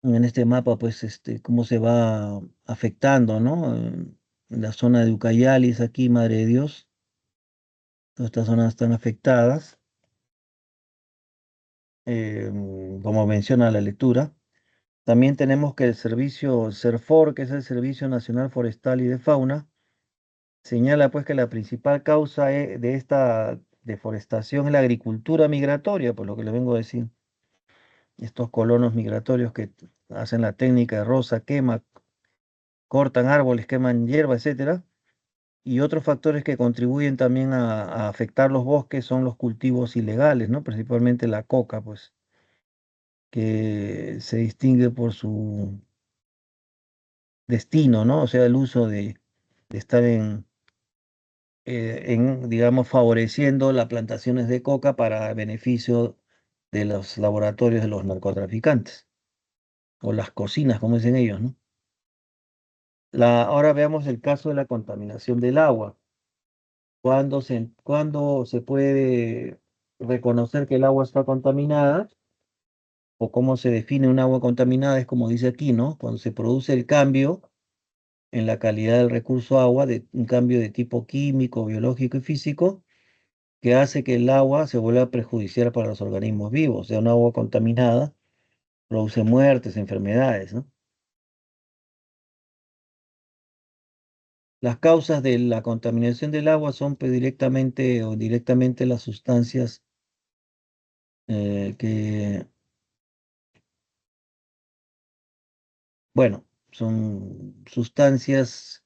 en este mapa, pues, cómo se va afectando, ¿no? En la zona de Ucayali es aquí, Madre de Dios, todas estas zonas están afectadas, como menciona la lectura. También tenemos que el servicio SERFOR, que es el Servicio Nacional Forestal y de Fauna, señala pues que la principal causa de esta deforestación es la agricultura migratoria, por lo que le vengo a decir. Estos colonos migratorios que hacen la técnica de roza, quema, cortan árboles, queman hierba, etcétera. Y otros factores que contribuyen también a afectar los bosques son los cultivos ilegales, ¿no? Principalmente la coca, pues, que se distingue por su destino, ¿no? O sea, el uso de estar digamos, favoreciendo las plantaciones de coca para beneficio de los laboratorios de los narcotraficantes, o las cocinas, como dicen ellos, ¿no? Ahora veamos el caso de la contaminación del agua. Cuándo se puede reconocer que el agua está contaminada? O cómo se define un agua contaminada, es como dice aquí, ¿no? Cuando se produce el cambio en la calidad del recurso agua, de un cambio de tipo químico, biológico y físico, que hace que el agua se vuelva perjudicial para los organismos vivos. O sea, un agua contaminada produce muertes, enfermedades, ¿no? Las causas de la contaminación del agua son pues, directamente o indirectamente las sustancias que, bueno, son sustancias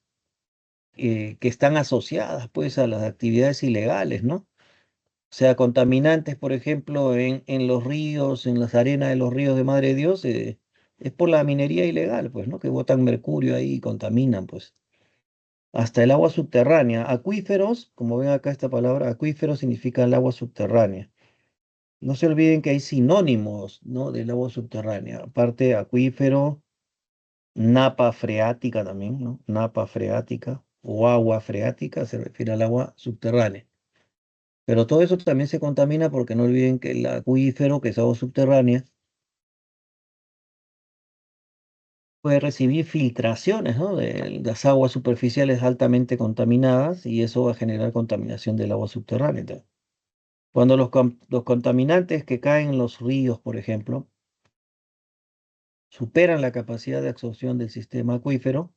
que están asociadas pues a las actividades ilegales, ¿no? O sea, contaminantes, por ejemplo, en los ríos, en las arenas de los ríos de Madre de Dios, es por la minería ilegal, pues, ¿no? Que botan mercurio ahí y contaminan, pues. Hasta el agua subterránea. Acuíferos, como ven acá esta palabra, acuífero significa el agua subterránea. No se olviden que hay sinónimos, ¿no? Del agua subterránea. Aparte, acuífero, napa freática también, ¿no? Napa freática o agua freática se refiere al agua subterránea. Pero todo eso también se contamina porque no olviden que el acuífero, que es agua subterránea, puede recibir filtraciones, ¿no? De las aguas superficiales altamente contaminadas y eso va a generar contaminación del agua subterránea. Entonces, cuando los contaminantes que caen en los ríos, por ejemplo, superan la capacidad de absorción del sistema acuífero,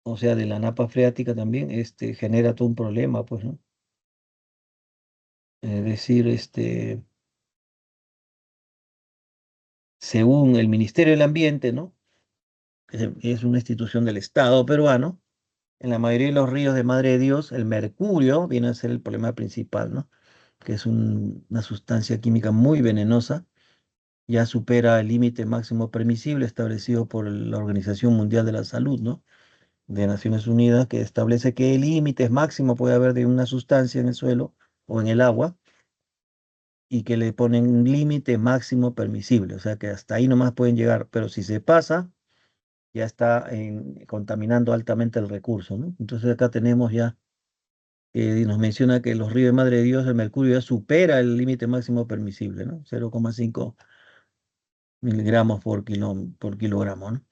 o sea, de la napa freática también, genera todo un problema, pues, ¿no? Es decir, según el Ministerio del Ambiente, ¿no? Es una institución del Estado peruano. En la mayoría de los ríos de Madre de Dios, el mercurio viene a ser el problema principal, ¿no? Que es una sustancia química muy venenosa, ya supera el límite máximo permisible establecido por la Organización Mundial de la Salud, ¿no? De Naciones Unidas, que establece qué límites máximo puede haber de una sustancia en el suelo o en el agua y que le ponen un límite máximo permisible, o sea que hasta ahí nomás pueden llegar, pero si se pasa, ya está contaminando altamente el recurso, ¿no? Entonces acá tenemos ya nos menciona que los ríos de Madre de Dios, el mercurio ya supera el límite máximo permisible, ¿no? 0,5 miligramos por kilogramo, ¿no?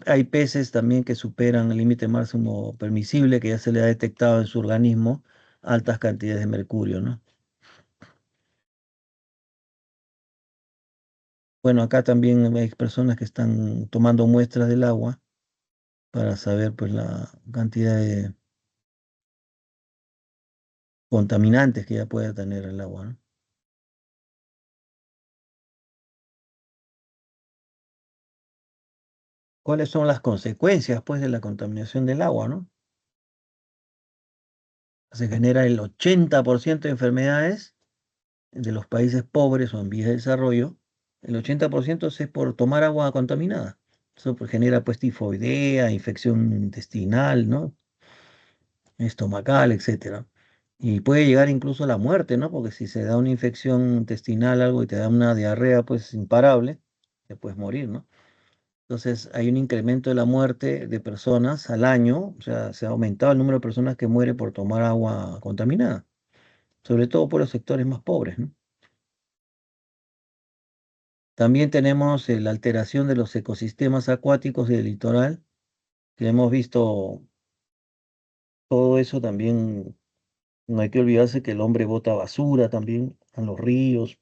Hay peces también que superan el límite máximo permisible, que ya se le ha detectado en su organismo altas cantidades de mercurio, ¿no? Bueno, acá también hay personas que están tomando muestras del agua para saber pues la cantidad de contaminantes que ya puede tener el agua, ¿no? ¿Cuáles son las consecuencias pues de la contaminación del agua, ¿no? Se genera el 80% de enfermedades de los países pobres o en vías de desarrollo. El 80% es por tomar agua contaminada. Eso pues, genera pues tifoidea, infección intestinal, ¿no? Estomacal, etcétera. Y puede llegar incluso a la muerte, ¿no? Porque si se da una infección intestinal, algo y te da una diarrea, pues imparable, te puedes morir, ¿no? Entonces hay un incremento de la muerte de personas al año, o sea, se ha aumentado el número de personas que mueren por tomar agua contaminada, sobre todo por los sectores más pobres, ¿no? También tenemos la alteración de los ecosistemas acuáticos y del litoral, que hemos visto todo eso también. No hay que olvidarse que el hombre bota basura también a los ríos,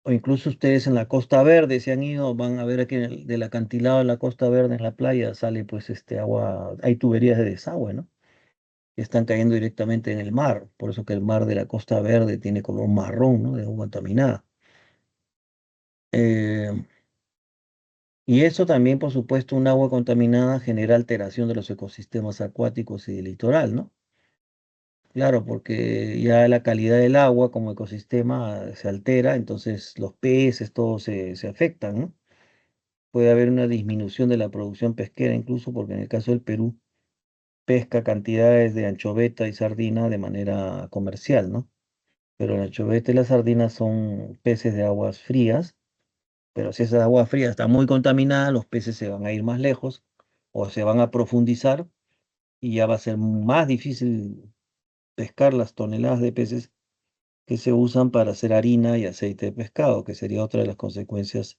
O incluso ustedes en la Costa Verde se han ido, van a ver aquí del acantilado de la Costa Verde en la playa sale pues agua, hay tuberías de desagüe, ¿no? Que están cayendo directamente en el mar, por eso que el mar de la Costa Verde tiene color marrón, ¿no? De agua contaminada. Eh, y eso también, por supuesto, un agua contaminada genera alteración de los ecosistemas acuáticos y del litoral, ¿no? Claro, porque ya la calidad del agua como ecosistema se altera, entonces los peces, todos se afectan, ¿no? Puede haber una disminución de la producción pesquera, incluso porque en el caso del Perú pesca cantidades de anchoveta y sardina de manera comercial, ¿no? Pero la anchoveta y la sardina son peces de aguas frías, pero si esa agua fría está muy contaminada, los peces se van a ir más lejos o se van a profundizar y ya va a ser más difícil pescar las toneladas de peces que se usan para hacer harina y aceite de pescado, que sería otra de las consecuencias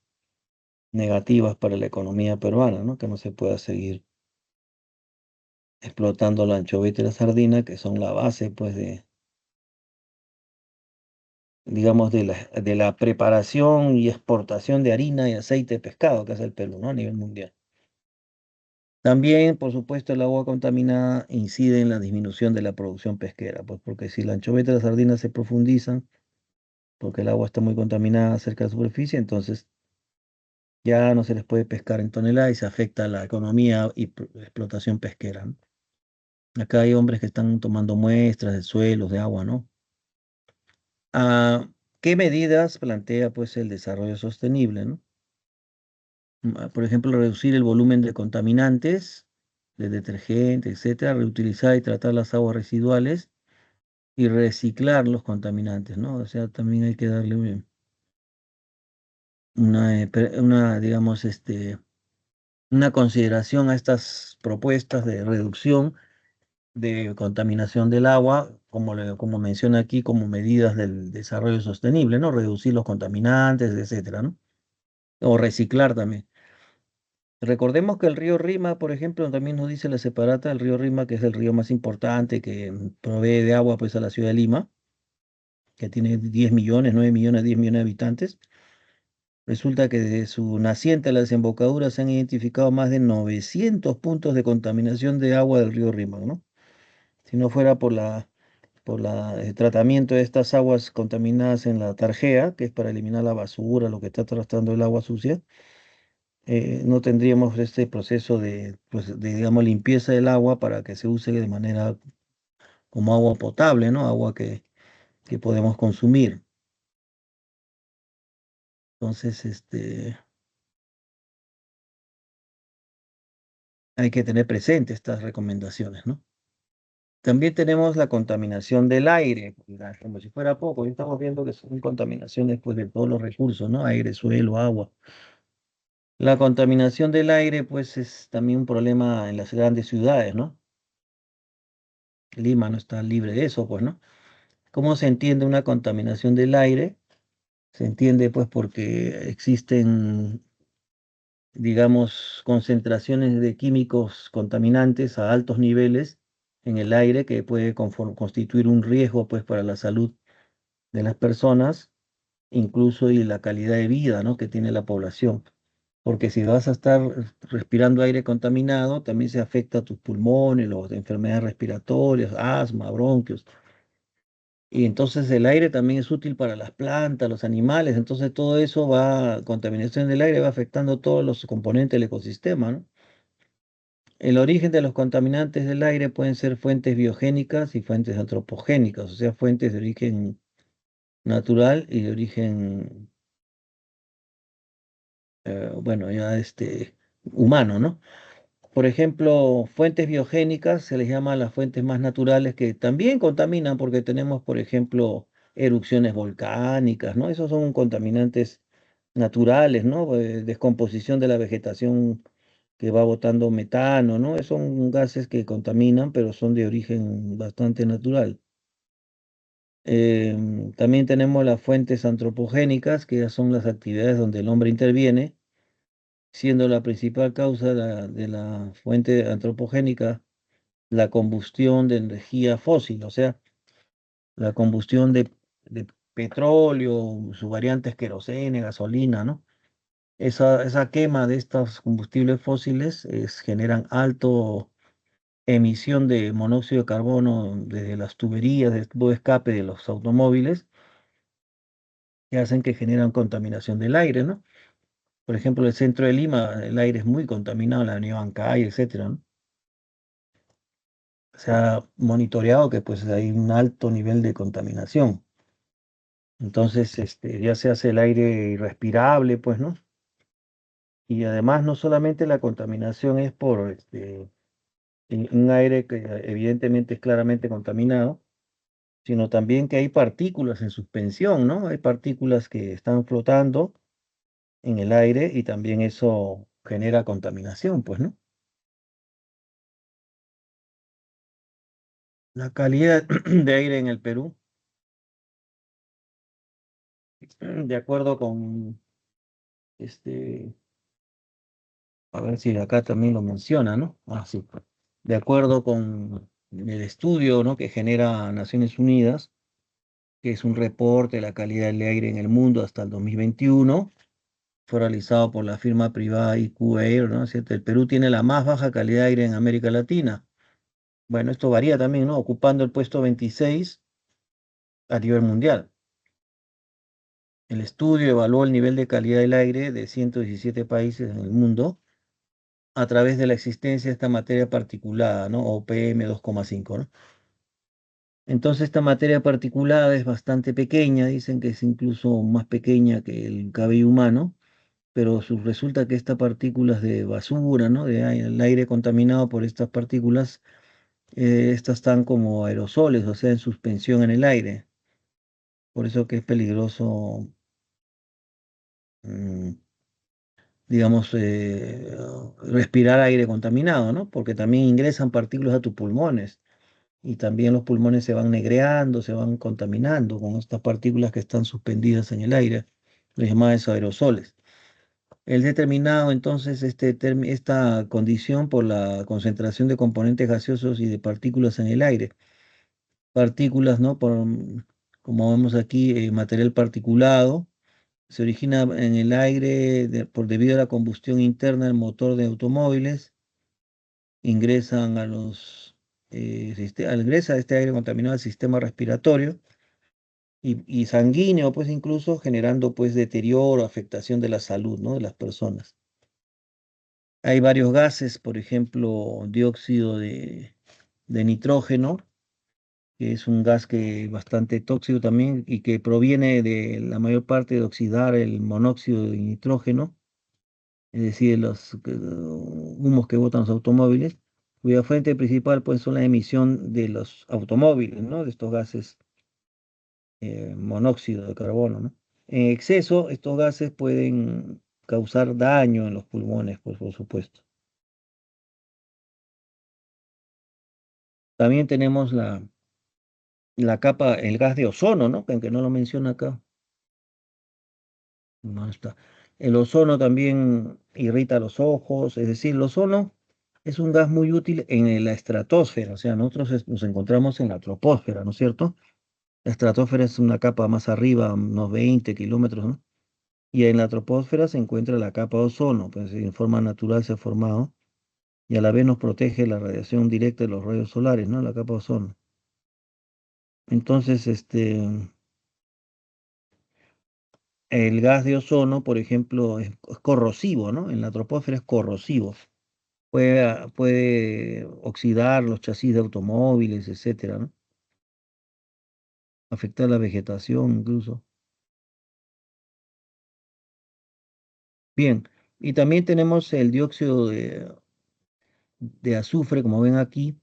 negativas para la economía peruana, ¿no? Que no se pueda seguir explotando la anchoveta y la sardina, que son la base, pues, digamos, de la preparación y exportación de harina y aceite de pescado que hace el Perú, ¿no? A nivel mundial. También, por supuesto, el agua contaminada incide en la disminución de la producción pesquera, pues porque si la anchoveta y la sardina se profundizan, porque el agua está muy contaminada cerca de la superficie, entonces ya no se les puede pescar en toneladas y se afecta la economía y explotación pesquera, ¿no? Acá hay hombres que están tomando muestras de suelos, de agua, ¿no? ¿Qué medidas plantea pues el desarrollo sostenible, ¿no? Por ejemplo, reducir el volumen de contaminantes, de detergentes, etcétera, reutilizar y tratar las aguas residuales y reciclar los contaminantes, ¿no? O sea, también hay que darle digamos, una consideración a estas propuestas de reducción de contaminación del agua, como menciona aquí, como medidas del desarrollo sostenible, ¿no? Reducir los contaminantes, etcétera, ¿no? O reciclar también. Recordemos que el río Rima, por ejemplo, también nos dice la separata, el río Rima, que es el río más importante que provee de agua pues a la ciudad de Lima, que tiene 10 millones, 9 millones, 10 millones de habitantes. Resulta que desde su naciente a la desembocadura se han identificado más de 900 puntos de contaminación de agua del río Rímac, ¿no? Si no fuera por el tratamiento de estas aguas contaminadas en la tarjea, que es para eliminar la basura, lo que está tratando el agua sucia, no tendríamos este proceso pues, digamos, limpieza del agua para que se use de manera como agua potable, ¿no? Agua que podemos consumir. Entonces, hay que tener presente estas recomendaciones, ¿no? También tenemos la contaminación del aire, como si fuera poco, ya estamos viendo que son contaminaciones pues, de todos los recursos, ¿no? Aire, suelo, agua. La contaminación del aire, pues, es también un problema en las grandes ciudades, ¿no? Lima no está libre de eso, pues, ¿no? ¿Cómo se entiende una contaminación del aire? Se entiende, pues, porque existen, digamos, concentraciones de químicos contaminantes a altos niveles en el aire que puede constituir un riesgo, pues, para la salud de las personas, incluso y la calidad de vida, ¿no? que tiene la población. Porque si vas a estar respirando aire contaminado, también se afecta a tus pulmones, las enfermedades respiratorias, asma, bronquios. Y entonces el aire también es útil para las plantas, los animales. Entonces todo eso contaminación del aire va afectando todos los componentes del ecosistema, ¿no? El origen de los contaminantes del aire pueden ser fuentes biogénicas y fuentes antropogénicas, o sea, fuentes de origen natural y de origen, bueno, ya humano, ¿no? Por ejemplo, fuentes biogénicas se les llama a las fuentes más naturales que también contaminan porque tenemos, por ejemplo, erupciones volcánicas, ¿no? Esos son contaminantes naturales, ¿no? Descomposición de la vegetación que va botando metano, ¿no? Son gases que contaminan, pero son de origen bastante natural. También tenemos las fuentes antropogénicas, que ya son las actividades donde el hombre interviene, siendo la principal causa de la fuente antropogénica la combustión de energía fósil, o sea, la combustión de petróleo, sus variantes querosene, gasolina, ¿no? Esa quema de estos combustibles fósiles generan alto emisión de monóxido de carbono desde las tuberías de tubo de escape de los automóviles que hacen que generan contaminación del aire, ¿no? Por ejemplo, el centro de Lima, el aire es muy contaminado, la avenida Bancay, etcétera, ¿no? Se ha monitoreado que pues hay un alto nivel de contaminación. Entonces, ya se hace el aire irrespirable, pues, ¿no? Y además no solamente la contaminación es por un aire que evidentemente es claramente contaminado, sino también que hay partículas en suspensión, ¿no? Hay partículas que están flotando en el aire y también eso genera contaminación, pues, ¿no? La calidad de aire en el Perú, de acuerdo con, este, a ver si acá también lo menciona, ¿no? Ah, sí. De acuerdo con el estudio, ¿no?, que genera Naciones Unidas, que es un reporte de la calidad del aire en el mundo hasta el 2021, fue realizado por la firma privada IQ Air, ¿no? ¿Cierto? El Perú tiene la más baja calidad de aire en América Latina. Bueno, esto varía también, ¿no? Ocupando el puesto 26 a nivel mundial. El estudio evaluó el nivel de calidad del aire de 117 países en el mundo a través de la existencia de esta materia particulada, ¿no? O PM2,5, ¿no? Entonces, esta materia particulada es bastante pequeña, dicen que es incluso más pequeña que el cabello humano, pero resulta que estas partículas de basura, ¿no? El aire contaminado por estas partículas, estas están como aerosoles, o sea, en suspensión en el aire. Por eso que es peligroso, mm, digamos, respirar aire contaminado, ¿no? Porque también ingresan partículas a tus pulmones y también los pulmones se van negreando, se van contaminando con estas partículas que están suspendidas en el aire, los llamados aerosoles. Es determinado entonces esta condición por la concentración de componentes gaseosos y de partículas en el aire. Partículas, ¿no? Como vemos aquí, material particulado se origina en el aire debido a la combustión interna del motor de automóviles, ingresan a ingresa este aire contaminado al sistema respiratorio y sanguíneo, pues incluso generando pues deterioro, afectación de la salud, ¿no?, de las personas. Hay varios gases, por ejemplo, dióxido de nitrógeno, que es un gas que es bastante tóxico también y que proviene de la mayor parte de oxidar el monóxido de nitrógeno, es decir, los humos que botan los automóviles, cuya fuente principal pues son la emisión de los automóviles, ¿no? De estos gases, monóxido de carbono, ¿no? En exceso, estos gases pueden causar daño en los pulmones, pues, por supuesto. También tenemos la capa, el gas de ozono, ¿no? Que aunque no lo menciona acá, no está. El ozono también irrita los ojos, es decir, el ozono es un gas muy útil en la estratosfera, o sea, nosotros nos encontramos en la troposfera, ¿no es cierto? La estratosfera es una capa más arriba, unos 20 kilómetros, ¿no? Y en la troposfera se encuentra la capa de ozono, pues en forma natural se ha formado y a la vez nos protege la radiación directa de los rayos solares, ¿no? La capa de ozono. Entonces, el gas de ozono, por ejemplo, es corrosivo, ¿no? En la troposfera es corrosivo. Puede oxidar los chasis de automóviles, etcétera, ¿no? Afectar la vegetación incluso. Bien, y también tenemos el dióxido de azufre, como ven aquí,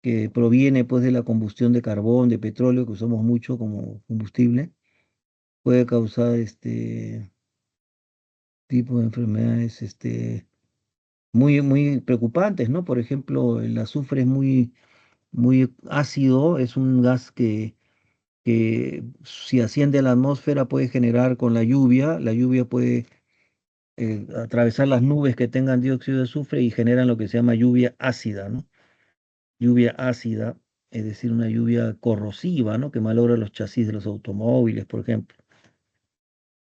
que proviene pues de la combustión de carbón, de petróleo, que usamos mucho como combustible. Puede causar este tipo de enfermedades muy preocupantes, ¿no? Por ejemplo, el azufre es muy ácido, es un gas que si asciende a la atmósfera puede generar con la lluvia puede atravesar las nubes que tengan dióxido de azufre y generan lo que se llama lluvia ácida, ¿no? Lluvia ácida. es decir, una lluvia corrosiva, ¿no? Que malogra los chasis de los automóviles, por ejemplo.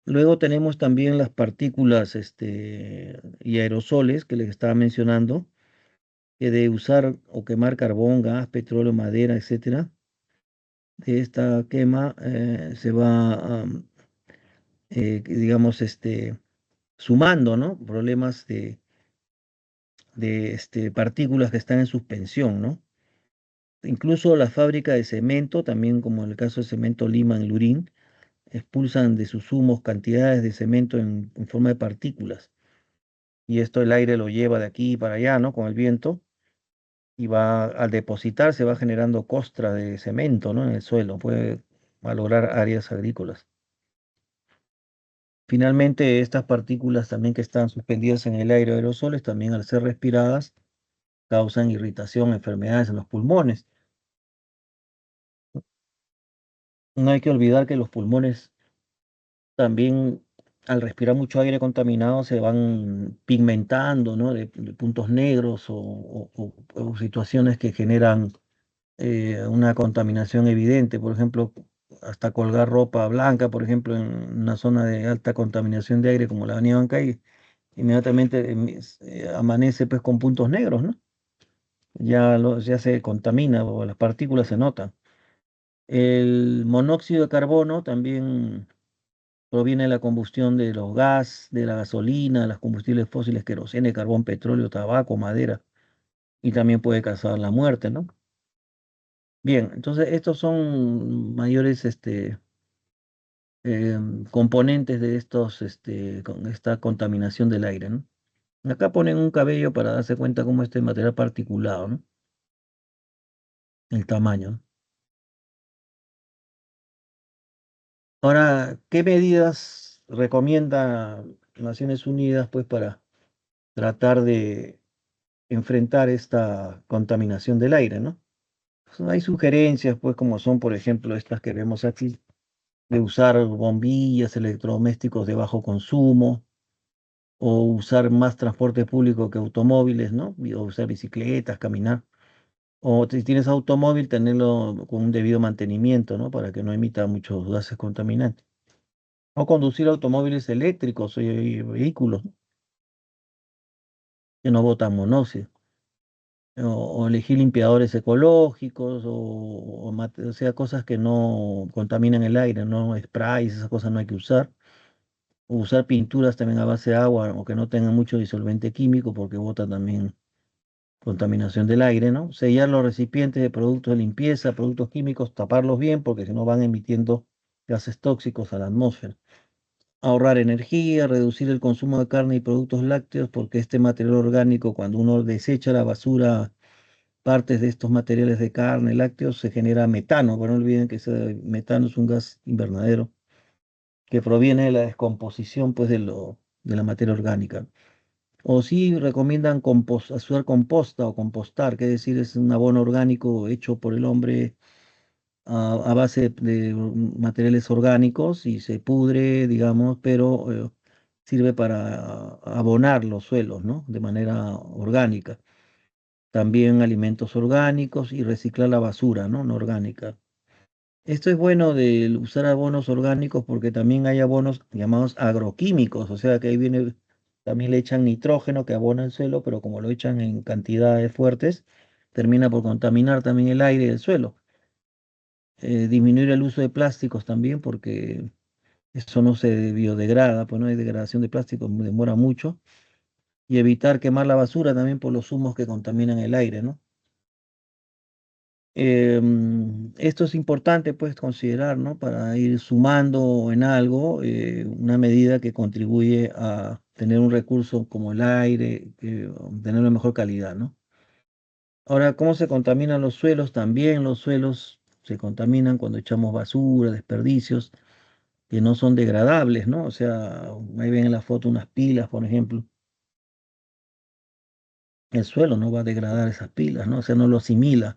Luego tenemos también las partículas y aerosoles que les estaba mencionando, que de usar o quemar carbón, gas, petróleo, madera, etcétera, de esta quema se va, digamos, sumando, ¿no? Problemas de partículas que están en suspensión, ¿no? Incluso la fábrica de cemento, también como en el caso de Cemento Lima en Lurín, expulsan de sus humos cantidades de cemento en forma de partículas. Y esto el aire lo lleva de aquí para allá, ¿no? Con el viento. Y va, al depositarse, va generando costra de cemento, ¿no? En el suelo. Puede malograr áreas agrícolas. Finalmente, estas partículas también que están suspendidas en el aire, aerosoles, también al ser respiradas, causan irritación, enfermedades en los pulmones. No hay que olvidar que los pulmones también, al respirar mucho aire contaminado, se van pigmentando, ¿no? De puntos negros o situaciones que generan una contaminación evidente. Por ejemplo, hasta colgar ropa blanca, por ejemplo, en una zona de alta contaminación de aire como la Avenida Bancay, inmediatamente amanece pues con puntos negros, ¿no? Ya se contamina o las partículas se notan. El monóxido de carbono también proviene de la combustión de los gas, de la gasolina, los combustibles fósiles, queroseno, carbón, petróleo, tabaco, madera, y también puede causar la muerte, ¿no? Bien, entonces estos son mayores componentes de con esta contaminación del aire, ¿no? Acá ponen un cabello para darse cuenta cómo este material particulado, ¿no? El tamaño, ¿no? Ahora, ¿qué medidas recomienda Naciones Unidas, pues, para tratar de enfrentar esta contaminación del aire, ¿no? Pues, hay sugerencias, pues, como son, por ejemplo, estas que vemos aquí, de usar bombillas, electrodomésticos de bajo consumo, o usar más transporte público que automóviles, ¿no? O usar bicicletas, caminar. O si tienes automóvil, tenerlo con un debido mantenimiento, ¿no? Para que no emita muchos gases contaminantes. O conducir automóviles eléctricos y vehículos, ¿no? Que no botan monóxido. O elegir limpiadores ecológicos o sea, cosas que no contaminan el aire, no sprays, esas cosas no hay que usar. O usar pinturas también a base de agua o que no tengan mucho disolvente químico porque bota también contaminación del aire, ¿no? Sellar los recipientes de productos de limpieza, productos químicos, taparlos bien porque si no van emitiendo gases tóxicos a la atmósfera. Ahorrar energía, reducir el consumo de carne y productos lácteos porque este material orgánico, cuando uno desecha la basura, partes de estos materiales de carne, lácteos, se genera metano, pero no olviden que ese metano es un gas invernadero que proviene de la descomposición pues de la materia orgánica. O sí recomiendan hacer composta o compostar, que es decir, es un abono orgánico hecho por el hombre a base de materiales orgánicos y se pudre, digamos, pero sirve para abonar los suelos, ¿no? De manera orgánica. También alimentos orgánicos y reciclar la basura, ¿no? No orgánica. Esto es bueno de usar abonos orgánicos porque también hay abonos llamados agroquímicos, o sea que ahí viene, también le echan nitrógeno que abona el suelo, pero como lo echan en cantidades fuertes, termina por contaminar también el aire y el suelo. Disminuir el uso de plásticos también porque eso no se biodegrada, pues no hay degradación de plástico, demora mucho. Y evitar quemar la basura también por los humos que contaminan el aire, ¿no? Esto es importante, pues, considerar, ¿no? Para ir sumando en algo una medida que contribuye a tener un recurso como el aire, tener una mejor calidad, ¿no? Ahora, ¿cómo se contaminan los suelos? También los suelos se contaminan cuando echamos basura, desperdicios que no son degradables, ¿no? O sea, ahí ven en la foto unas pilas, por ejemplo. El suelo no va a degradar esas pilas, ¿no? O sea, no lo asimila.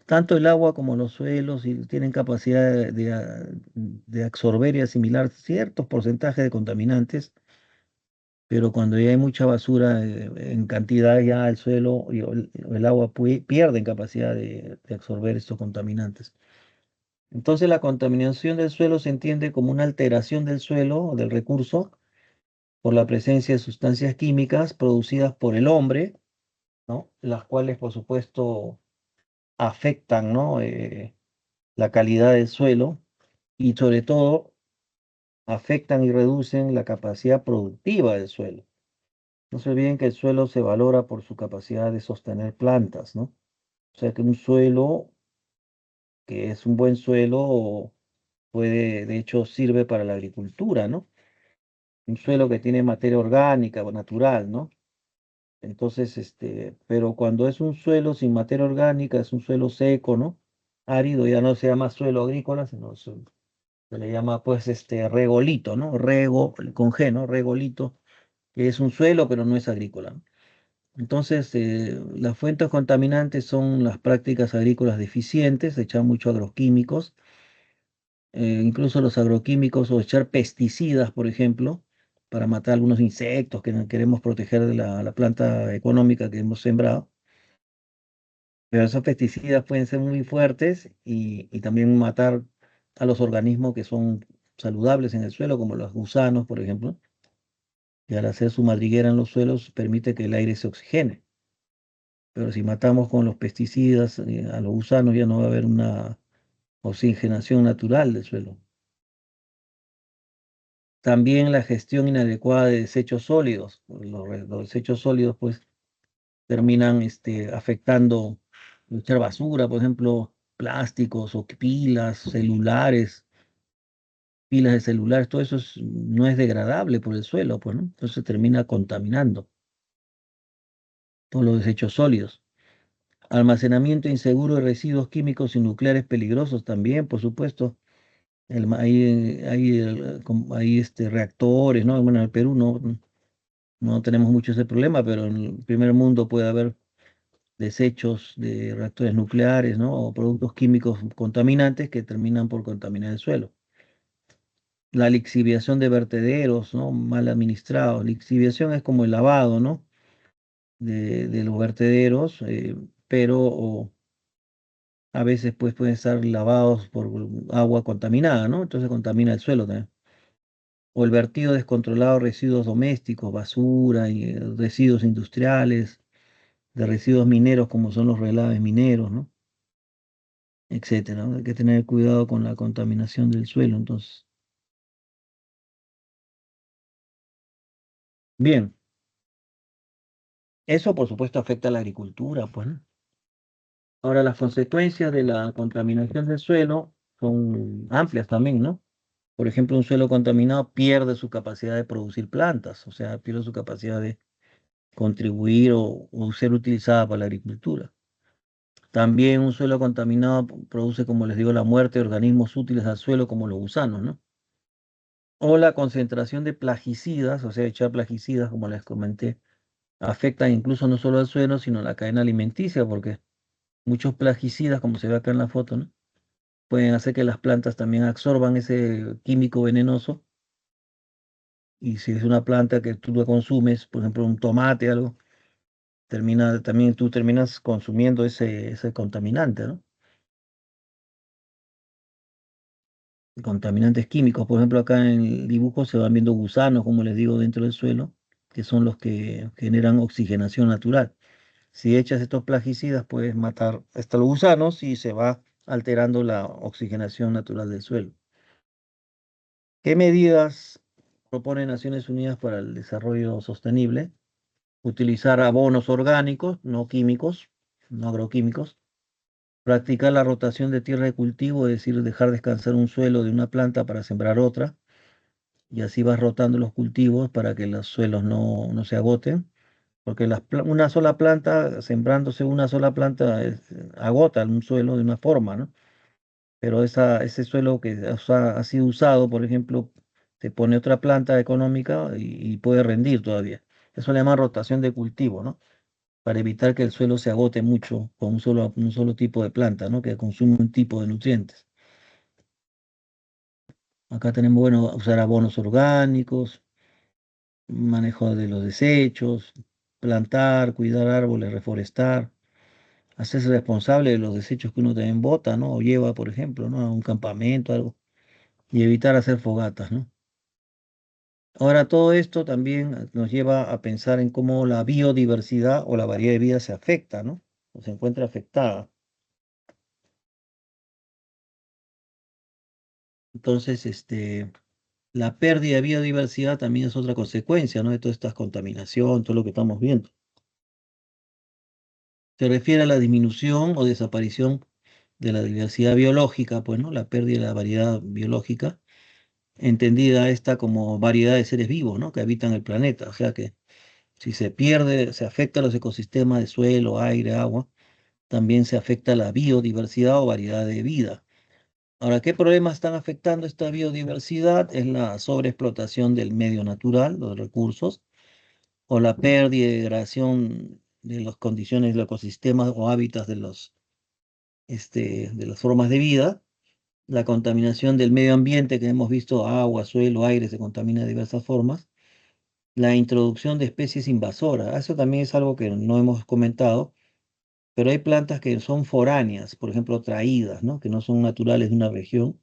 Tanto el agua como los suelos y tienen capacidad de absorber y asimilar ciertos porcentajes de contaminantes, pero cuando ya hay mucha basura en cantidad, ya el suelo y el agua pierden capacidad de absorber estos contaminantes. Entonces la contaminación del suelo se entiende como una alteración del suelo o del recurso por la presencia de sustancias químicas producidas por el hombre, ¿no? Las cuales, por supuesto, afectan, ¿no? La calidad del suelo y sobre todo afectan y reducen la capacidad productiva del suelo. No se olviden que el suelo se valora por su capacidad de sostener plantas, ¿no? O sea que un suelo que es un buen suelo puede, de hecho, sirve para la agricultura, ¿no? Un suelo que tiene materia orgánica o natural, ¿no? Entonces, pero cuando es un suelo sin materia orgánica, es un suelo seco, ¿no? Árido, ya no se llama suelo agrícola, sino se le llama, pues, regolito, ¿no? Rego, con G, ¿no? Regolito, que es un suelo, pero no es agrícola, ¿no? Entonces, las fuentes contaminantes son las prácticas agrícolas deficientes, echar muchos agroquímicos, incluso los agroquímicos o echar pesticidas, por ejemplo, para matar algunos insectos que queremos proteger de la planta económica que hemos sembrado. Pero esos pesticidas pueden ser muy fuertes y también matar a los organismos que son saludables en el suelo, como los gusanos, por ejemplo, y al hacer su madriguera en los suelos permite que el aire se oxigene. Pero si matamos con los pesticidas a los gusanos, ya no va a haber una oxigenación natural del suelo. También la gestión inadecuada de desechos sólidos. Los desechos sólidos, pues, terminan afectando, echar basura, por ejemplo, plásticos o pilas, celulares, pilas de celulares, todo eso no es degradable por el suelo, pues, ¿no? Entonces termina contaminando todos los desechos sólidos. Almacenamiento inseguro de residuos químicos y nucleares peligrosos también, por supuesto. Hay reactores, ¿no? Bueno, en el Perú no tenemos mucho ese problema, pero en el primer mundo puede haber desechos de reactores nucleares, ¿no? O productos químicos contaminantes que terminan por contaminar el suelo. La lixiviación de vertederos, ¿no? Mal administrados. Lixiviación es como el lavado, ¿no? De los vertederos, pero a veces pues pueden estar lavados por agua contaminada, ¿no? Entonces contamina el suelo también. O el vertido descontrolado de residuos domésticos, basura y residuos industriales, de residuos mineros como son los relaves mineros, ¿no? Etcétera, ¿no? Hay que tener cuidado con la contaminación del suelo, entonces. Bien, eso por supuesto afecta a la agricultura, pues, ¿no? Ahora, las consecuencias de la contaminación del suelo son amplias también, ¿no? Por ejemplo, un suelo contaminado pierde su capacidad de producir plantas, o sea, pierde su capacidad de contribuir o ser utilizada para la agricultura. También un suelo contaminado produce, como les digo, la muerte de organismos útiles al suelo, como los gusanos, ¿no? O la concentración de plaguicidas, o sea, echar plaguicidas, como les comenté, afectan incluso no solo al suelo, sino a la cadena alimenticia, porque muchos plaguicidas, como se ve acá en la foto, ¿no? Pueden hacer que las plantas también absorban ese químico venenoso. Y si es una planta que tú la consumes, por ejemplo, un tomate, algo, también tú terminas consumiendo ese contaminante, ¿no? Contaminantes químicos. Por ejemplo, acá en el dibujo se van viendo gusanos, como les digo, dentro del suelo, que son los que generan oxigenación natural. Si echas estos plaguicidas, puedes matar a estos gusanos y se va alterando la oxigenación natural del suelo. ¿Qué medidas propone Naciones Unidas para el Desarrollo Sostenible? Utilizar abonos orgánicos, no químicos, no agroquímicos. Practicar la rotación de tierra de cultivo, es decir, dejar descansar un suelo de una planta para sembrar otra. Y así vas rotando los cultivos para que los suelos no se agoten. Porque una sola planta, sembrándose una sola planta, agota un suelo de una forma, ¿no? Pero ese suelo que ha sido usado, por ejemplo, se pone otra planta económica y puede rendir todavía. Eso le llama rotación de cultivo, ¿no? Para evitar que el suelo se agote mucho con un solo tipo de planta, ¿no? Que consume un tipo de nutrientes. Acá tenemos, bueno, usar abonos orgánicos, manejo de los desechos, plantar, cuidar árboles, reforestar, hacerse responsable de los desechos que uno también bota, ¿no? O lleva, por ejemplo, ¿no? A un campamento, algo, y evitar hacer fogatas, ¿no? Ahora, todo esto también nos lleva a pensar en cómo la biodiversidad o la variedad de vida se afecta, ¿no? O se encuentra afectada. Entonces, la pérdida de biodiversidad también es otra consecuencia, ¿no? De toda esta contaminación, todo lo que estamos viendo. Se refiere a la disminución o desaparición de la diversidad biológica, pues, ¿no? La pérdida de la variedad biológica, entendida esta como variedad de seres vivos, ¿no? Que habitan el planeta. O sea que si se pierde, se afecta a los ecosistemas de suelo, aire, agua, también se afecta la biodiversidad o variedad de vida. Ahora, ¿qué problemas están afectando esta biodiversidad? Es la sobreexplotación del medio natural, los recursos, o la pérdida y degradación de las condiciones del ecosistema o hábitats de las formas de vida, la contaminación del medio ambiente que hemos visto, agua, suelo, aire, se contamina de diversas formas, la introducción de especies invasoras, eso también es algo que no hemos comentado, pero hay plantas que son foráneas, por ejemplo, traídas, ¿no? Que no son naturales de una región,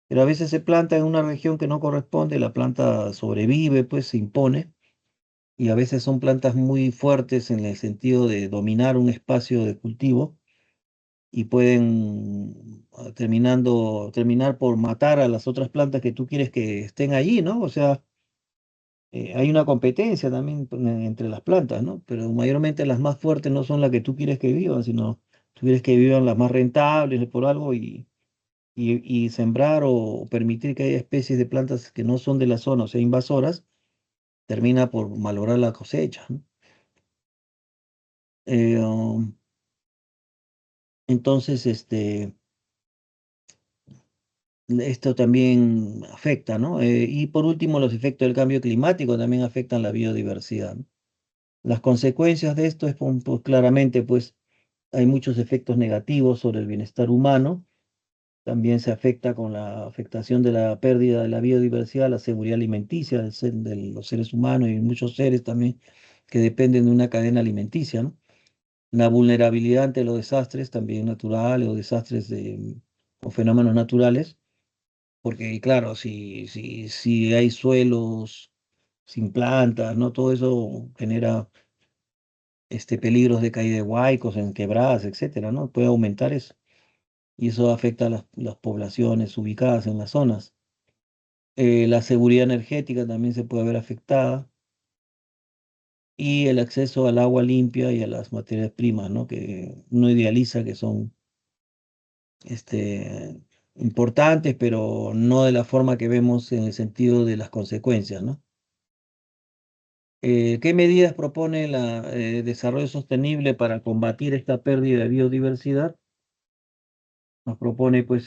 pero a veces se planta en una región que no corresponde, la planta sobrevive, pues se impone, y a veces son plantas muy fuertes en el sentido de dominar un espacio de cultivo y pueden terminar por matar a las otras plantas que tú quieres que estén allí, ¿no? O sea, hay una competencia también entre las plantas, ¿no? Pero mayormente las más fuertes no son las que tú quieres que vivan, sino tú quieres que vivan las más rentables por algo y sembrar o permitir que haya especies de plantas que no son de la zona, o sea, invasoras, termina por malograr la cosecha, ¿no? Um, entonces, esto también afecta, ¿no? Y por último, los efectos del cambio climático también afectan la biodiversidad, ¿no? Las consecuencias de esto es, pues, claramente, pues, hay muchos efectos negativos sobre el bienestar humano. También se afecta con la afectación de la pérdida de la biodiversidad, la seguridad alimenticia de los seres humanos y muchos seres también que dependen de una cadena alimenticia, ¿no? La vulnerabilidad ante los desastres también naturales o desastres o fenómenos naturales, porque claro, si hay suelos sin plantas, ¿no? Todo eso genera peligros de caída de huaicos en quebradas, etcétera, ¿no? Puede aumentar eso. Y eso afecta a las poblaciones ubicadas en las zonas. La seguridad energética también se puede ver afectada y el acceso al agua limpia y a las materias primas, ¿no? Que uno idealiza que son este, importantes, pero no de la forma que vemos en el sentido de las consecuencias, ¿no? ¿Qué medidas propone el desarrollo sostenible para combatir esta pérdida de biodiversidad? Nos propone, pues,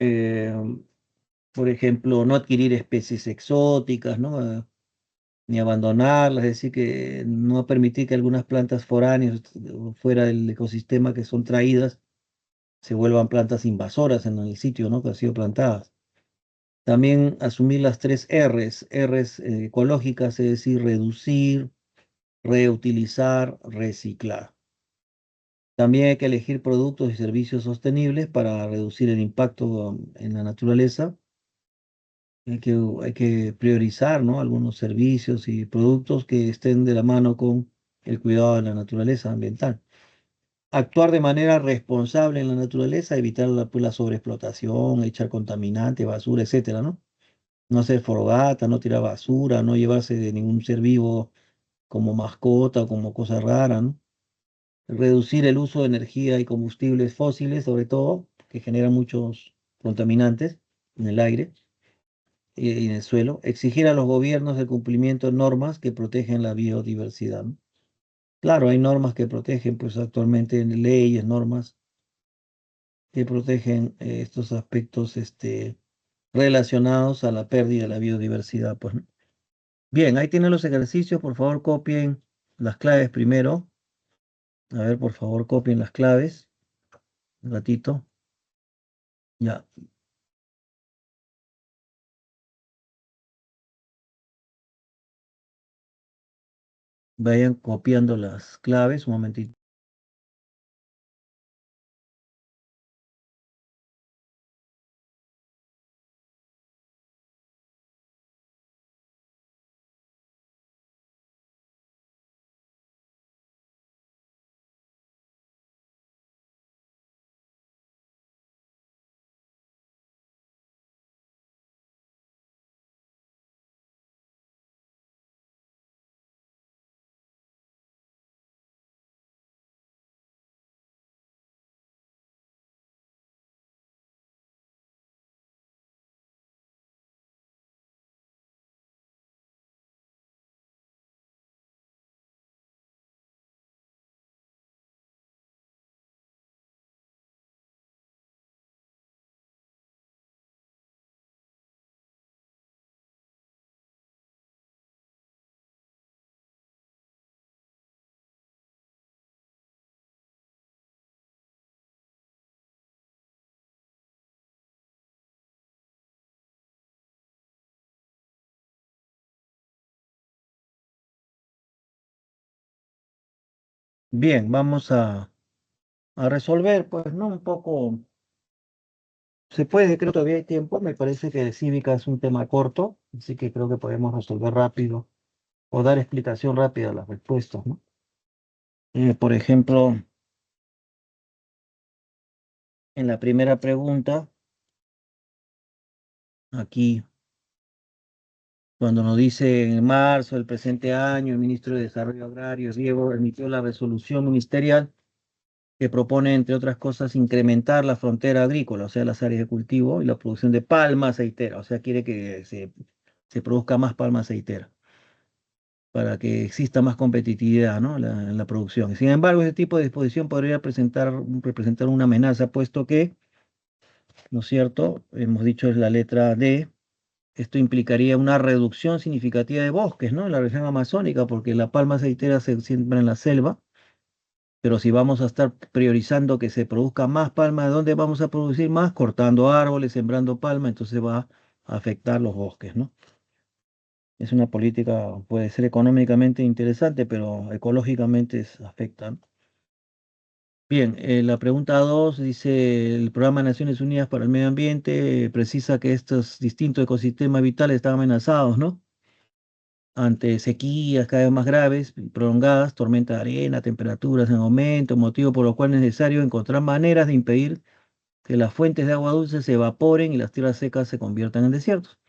eh, por ejemplo, no adquirir especies exóticas, ¿no? Ni abandonarlas, es decir, que no permitir que algunas plantas foráneas fuera del ecosistema que son traídas se vuelvan plantas invasoras en el sitio, ¿no? Que han sido plantadas. También asumir las tres Rs, Rs ecológicas, es decir, reducir, reutilizar, reciclar. También hay que elegir productos y servicios sostenibles para reducir el impacto en la naturaleza. Hay que priorizar, ¿no? Algunos servicios y productos que estén de la mano con el cuidado de la naturaleza ambiental. Actuar de manera responsable en la naturaleza, evitar pues, la sobreexplotación, echar contaminante, basura, etcétera, ¿no? No hacer fogata, no tirar basura, no llevarse de ningún ser vivo como mascota o como cosa rara, ¿no? Reducir el uso de energía y combustibles fósiles, sobre todo, que generan muchos contaminantes en el aire y en el suelo. Exigir a los gobiernos el cumplimiento de normas que protegen la biodiversidad, ¿no? Claro, hay normas que protegen, pues actualmente leyes, normas que protegen estos aspectos relacionados a la pérdida de la biodiversidad, pues, ¿no? Bien, ahí tienen los ejercicios, por favor copien las claves primero. A ver, por favor copien las claves. Un ratito. Ya. Vayan copiando las claves, un momentito. Bien, vamos a resolver, pues, ¿no? Un poco, se puede, creo que todavía hay tiempo, me parece que de cívica es un tema corto, así que creo que podemos resolver rápido o dar explicación rápida a las respuestas, ¿no? Por ejemplo, en la primera pregunta, aquí, cuando nos dice en marzo del presente año, el ministro de Desarrollo Agrario y Riego emitió la resolución ministerial que propone, entre otras cosas, incrementar la frontera agrícola, o sea, las áreas de cultivo y la producción de palma aceitera, o sea, quiere que se produzca más palma aceitera para que exista más competitividad, ¿no? En la producción. Sin embargo, ese tipo de disposición podría representar una amenaza, puesto que, ¿no es cierto? Hemos dicho es la letra D. Esto implicaría una reducción significativa de bosques, ¿no? En la región amazónica, porque la palma aceitera se siembra en la selva, pero si vamos a estar priorizando que se produzca más palma, ¿de dónde vamos a producir más? Cortando árboles, sembrando palma, entonces va a afectar los bosques, ¿no? Es una política, puede ser económicamente interesante, pero ecológicamente afecta, ¿no? Bien, la pregunta 2 dice, el Programa de Naciones Unidas para el Medio Ambiente precisa que estos distintos ecosistemas vitales están amenazados, ¿no? Ante sequías cada vez más graves y prolongadas, tormenta de arena, temperaturas en aumento, motivo por lo cual es necesario encontrar maneras de impedir que las fuentes de agua dulce se evaporen y las tierras secas se conviertan en desiertos.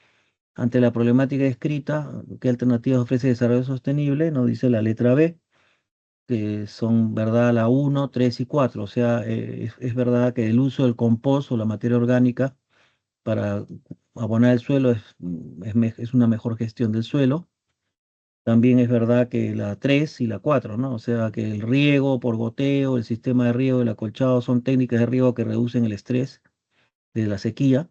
Ante la problemática descrita, ¿qué alternativas ofrece desarrollo sostenible? Nos dice la letra B, que son, ¿verdad?, la uno, 3 y 4. O sea, es verdad que el uso del compost o la materia orgánica para abonar el suelo es una mejor gestión del suelo. También es verdad que la 3 y la 4, ¿no? O sea, que el riego por goteo, el sistema de riego, el acolchado son técnicas de riego que reducen el estrés de la sequía,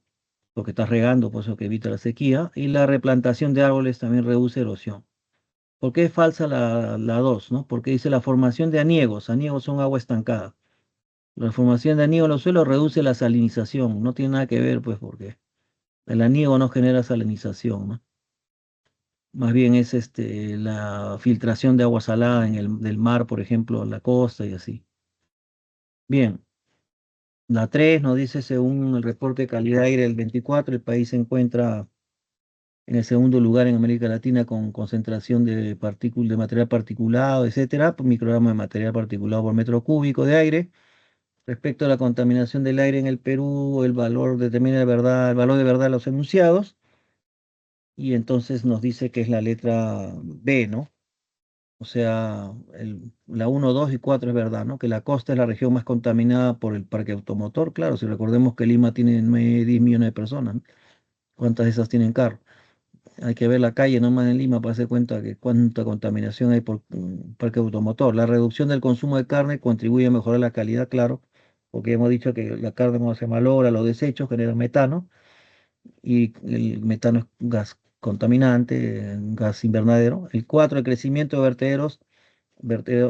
porque estás regando, por eso que evita la sequía, y la replantación de árboles también reduce erosión. ¿Por qué es falsa la 2, no? Porque dice la formación de aniegos. Aniegos son agua estancada. La formación de aniegos en los suelos reduce la salinización. No tiene nada que ver, pues, porque el aniego no genera salinización, ¿no? Más bien es la filtración de agua salada del mar, por ejemplo, en la costa y así. Bien, la 3 nos dice, según el reporte de calidad de aire del 24, el país se encuentra en el segundo lugar en América Latina con concentración de material particulado, etcétera, por microgramo de material particulado por metro cúbico de aire. Respecto a la contaminación del aire en el Perú, el valor determina el valor de verdad de los enunciados, y entonces nos dice que es la letra B, ¿no? O sea, la uno, 2 y 4 es verdad, ¿no? Que la costa es la región más contaminada por el parque automotor. Claro, si recordemos que Lima tiene 10 millones de personas, ¿no? ¿Cuántas de esas tienen carro? Hay que ver la calle nomás en Lima para darse cuenta que cuánta contaminación hay por parque automotor. La reducción del consumo de carne contribuye a mejorar la calidad, claro, porque hemos dicho que la carne cuando se malogra, los desechos generan metano, y el metano es un gas contaminante, un gas invernadero. El 4, el crecimiento de vertederos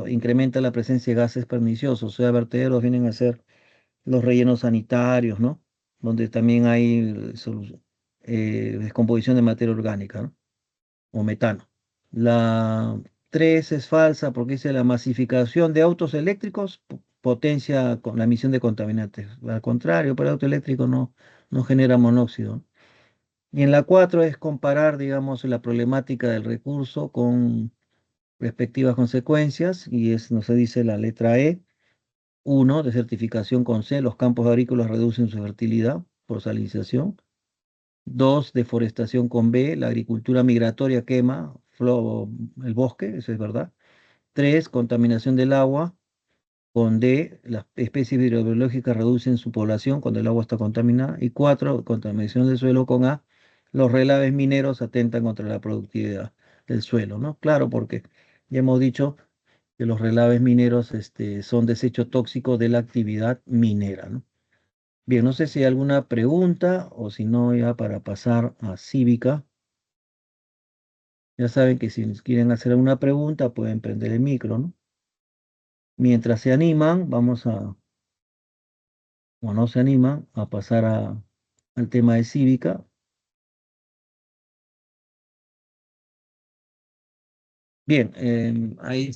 incrementa la presencia de gases perniciosos, o sea, vertederos vienen a ser los rellenos sanitarios, ¿no? Donde también hay descomposición de materia orgánica, ¿no? O metano. La 3 es falsa porque dice la masificación de autos eléctricos potencia con la emisión de contaminantes. Al contrario, para el auto eléctrico no genera monóxido. Y en la 4 es comparar, digamos, la problemática del recurso con respectivas consecuencias, y nos se dice la letra E. Uno, desertificación con C, los campos agrícolas reducen su fertilidad por salinización. Dos, deforestación con B, la agricultura migratoria quema el bosque, eso es verdad. Tres, contaminación del agua con D, las especies hidrobiológicas reducen su población cuando el agua está contaminada. Y cuatro, contaminación del suelo con A, los relaves mineros atentan contra la productividad del suelo, ¿no? Claro, porque ya hemos dicho que los relaves mineros son desecho tóxico de la actividad minera, ¿no? Bien, no sé si hay alguna pregunta o si no, ya para pasar a cívica. Ya saben que si nos quieren hacer alguna pregunta pueden prender el micro, ¿no? Mientras se animan, o no se animan, a pasar al tema de cívica. Bien, hay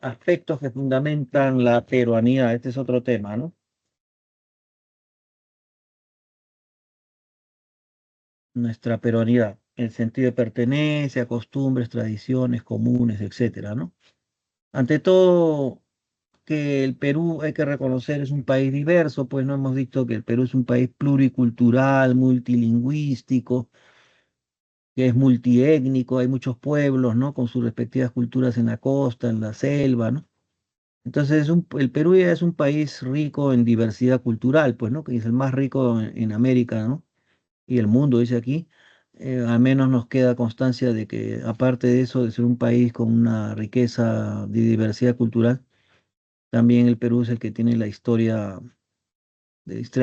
aspectos que fundamentan la peruanidad. Este es otro tema, ¿no? Nuestra peruanidad, el sentido de pertenencia, costumbres, tradiciones comunes, etcétera, ¿no? Ante todo, que el Perú, hay que reconocer, es un país diverso, pues no hemos dicho que el Perú es un país pluricultural, multilingüístico, que es multiétnico, hay muchos pueblos, ¿no? Con sus respectivas culturas en la costa, en la selva, ¿no? Entonces, el Perú ya es un país rico en diversidad cultural, pues, ¿no? Que es el más rico en América, ¿no? Y el mundo, dice aquí. Al menos nos queda constancia de que, aparte de eso, de ser un país con una riqueza de diversidad cultural, también el Perú es el que tiene la historia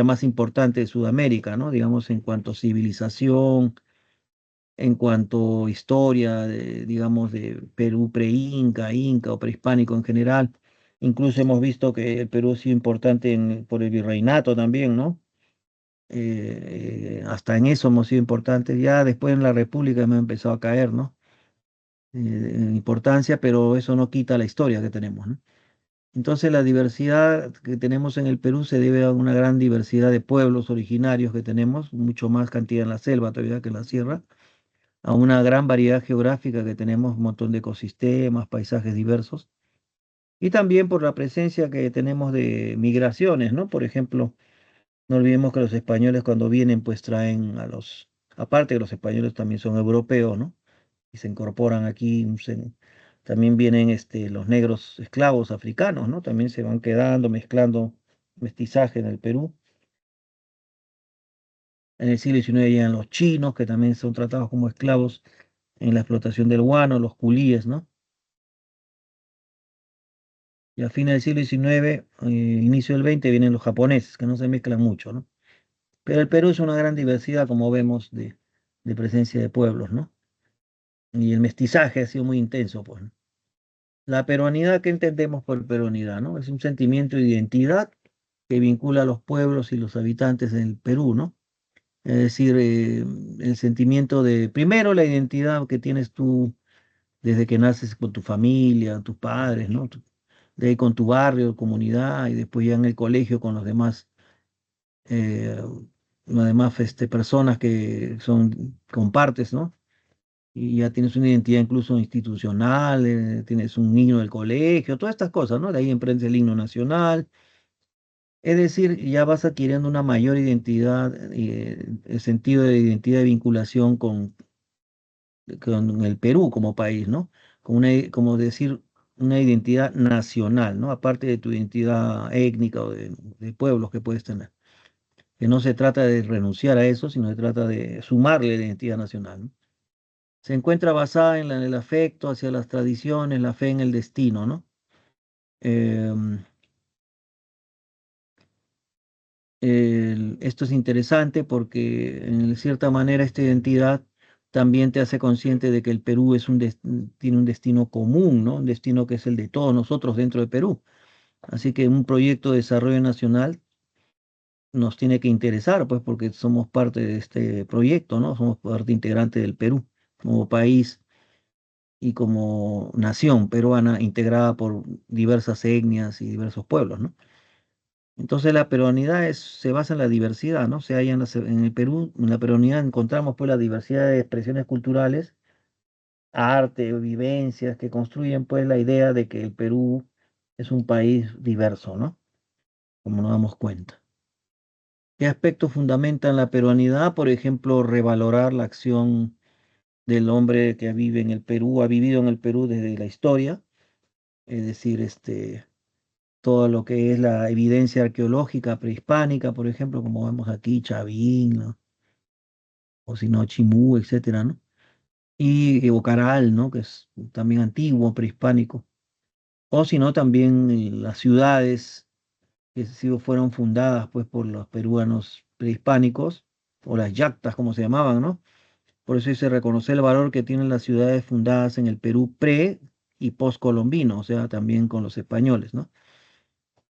más importante de Sudamérica, ¿no? Digamos, en cuanto a civilización, en cuanto a historia, digamos, de Perú pre-Inca, Inca o prehispánico en general. Incluso hemos visto que el Perú ha sido importante por el virreinato también, ¿no? Hasta en eso hemos sido importantes. Ya después en la República hemos empezado a caer, ¿no? En importancia, pero eso no quita la historia que tenemos, ¿no? Entonces la diversidad que tenemos en el Perú se debe a una gran diversidad de pueblos originarios que tenemos, mucho más cantidad en la selva todavía que en la sierra, a una gran variedad geográfica que tenemos, un montón de ecosistemas, paisajes diversos, y también por la presencia que tenemos de migraciones, ¿no? Por ejemplo, no olvidemos que los españoles cuando vienen pues traen aparte que los españoles también son europeos, ¿no? Y se incorporan aquí, también vienen los negros esclavos africanos, ¿no? También se van quedando, mezclando mestizaje en el Perú. En el siglo XIX llegan los chinos, que también son tratados como esclavos en la explotación del guano, los culíes, ¿no? Y a fines del siglo XIX, inicio del XX, vienen los japoneses, que no se mezclan mucho, ¿no? Pero el Perú es una gran diversidad, como vemos, de presencia de pueblos, ¿no? Y el mestizaje ha sido muy intenso, pues, ¿no? La peruanidad, ¿qué entendemos por peruanidad, no? Es un sentimiento de identidad que vincula a los pueblos y los habitantes del Perú, ¿no? Es decir, el sentimiento de, primero, la identidad que tienes tú desde que naces con tu familia, tus padres, ¿no? De ahí con tu barrio, comunidad, y después ya en el colegio con eh, las demás personas que compartes, ¿no? Y ya tienes una identidad incluso institucional, tienes un himno del colegio, todas estas cosas, ¿no? De ahí emprendes el himno nacional. Es decir, ya vas adquiriendo una mayor identidad, el sentido de identidad y vinculación con el Perú como país, ¿no? Como decir, una identidad nacional, ¿no? Aparte de tu identidad étnica o de pueblos que puedes tener. Que no se trata de renunciar a eso, sino se trata de sumarle la identidad nacional, ¿no? Se encuentra basada en el afecto hacia las tradiciones, la fe en el destino, ¿no? Em, Esto es interesante porque en cierta manera esta identidad también te hace consciente de que el Perú tiene un destino común, ¿no? Un destino que es el de todos nosotros dentro de Perú. Así que un proyecto de desarrollo nacional nos tiene que interesar, pues porque somos parte de este proyecto, ¿no? Somos parte integrante del Perú como país y como nación peruana integrada por diversas etnias y diversos pueblos, ¿no? Entonces la peruanidad se basa en la diversidad, ¿no? Se halla en el Perú, en la peruanidad encontramos pues la diversidad de expresiones culturales, arte, vivencias que construyen pues la idea de que el Perú es un país diverso, ¿no? Como nos damos cuenta. ¿Qué aspectos fundamentan la peruanidad? Por ejemplo, revalorar la acción del hombre que vive en el Perú, ha vivido en el Perú desde la historia, es decir, todo lo que es la evidencia arqueológica prehispánica, por ejemplo, como vemos aquí, Chavín, ¿no? O si no, Chimú, etcétera, ¿no? Y Ocaral, ¿no? Que es también antiguo, prehispánico. O si no, también las ciudades que fueron fundadas pues por los peruanos prehispánicos, o las yactas, como se llamaban, ¿no? Por eso se reconoce el valor que tienen las ciudades fundadas en el Perú pre y postcolombino, o sea, también con los españoles, ¿no?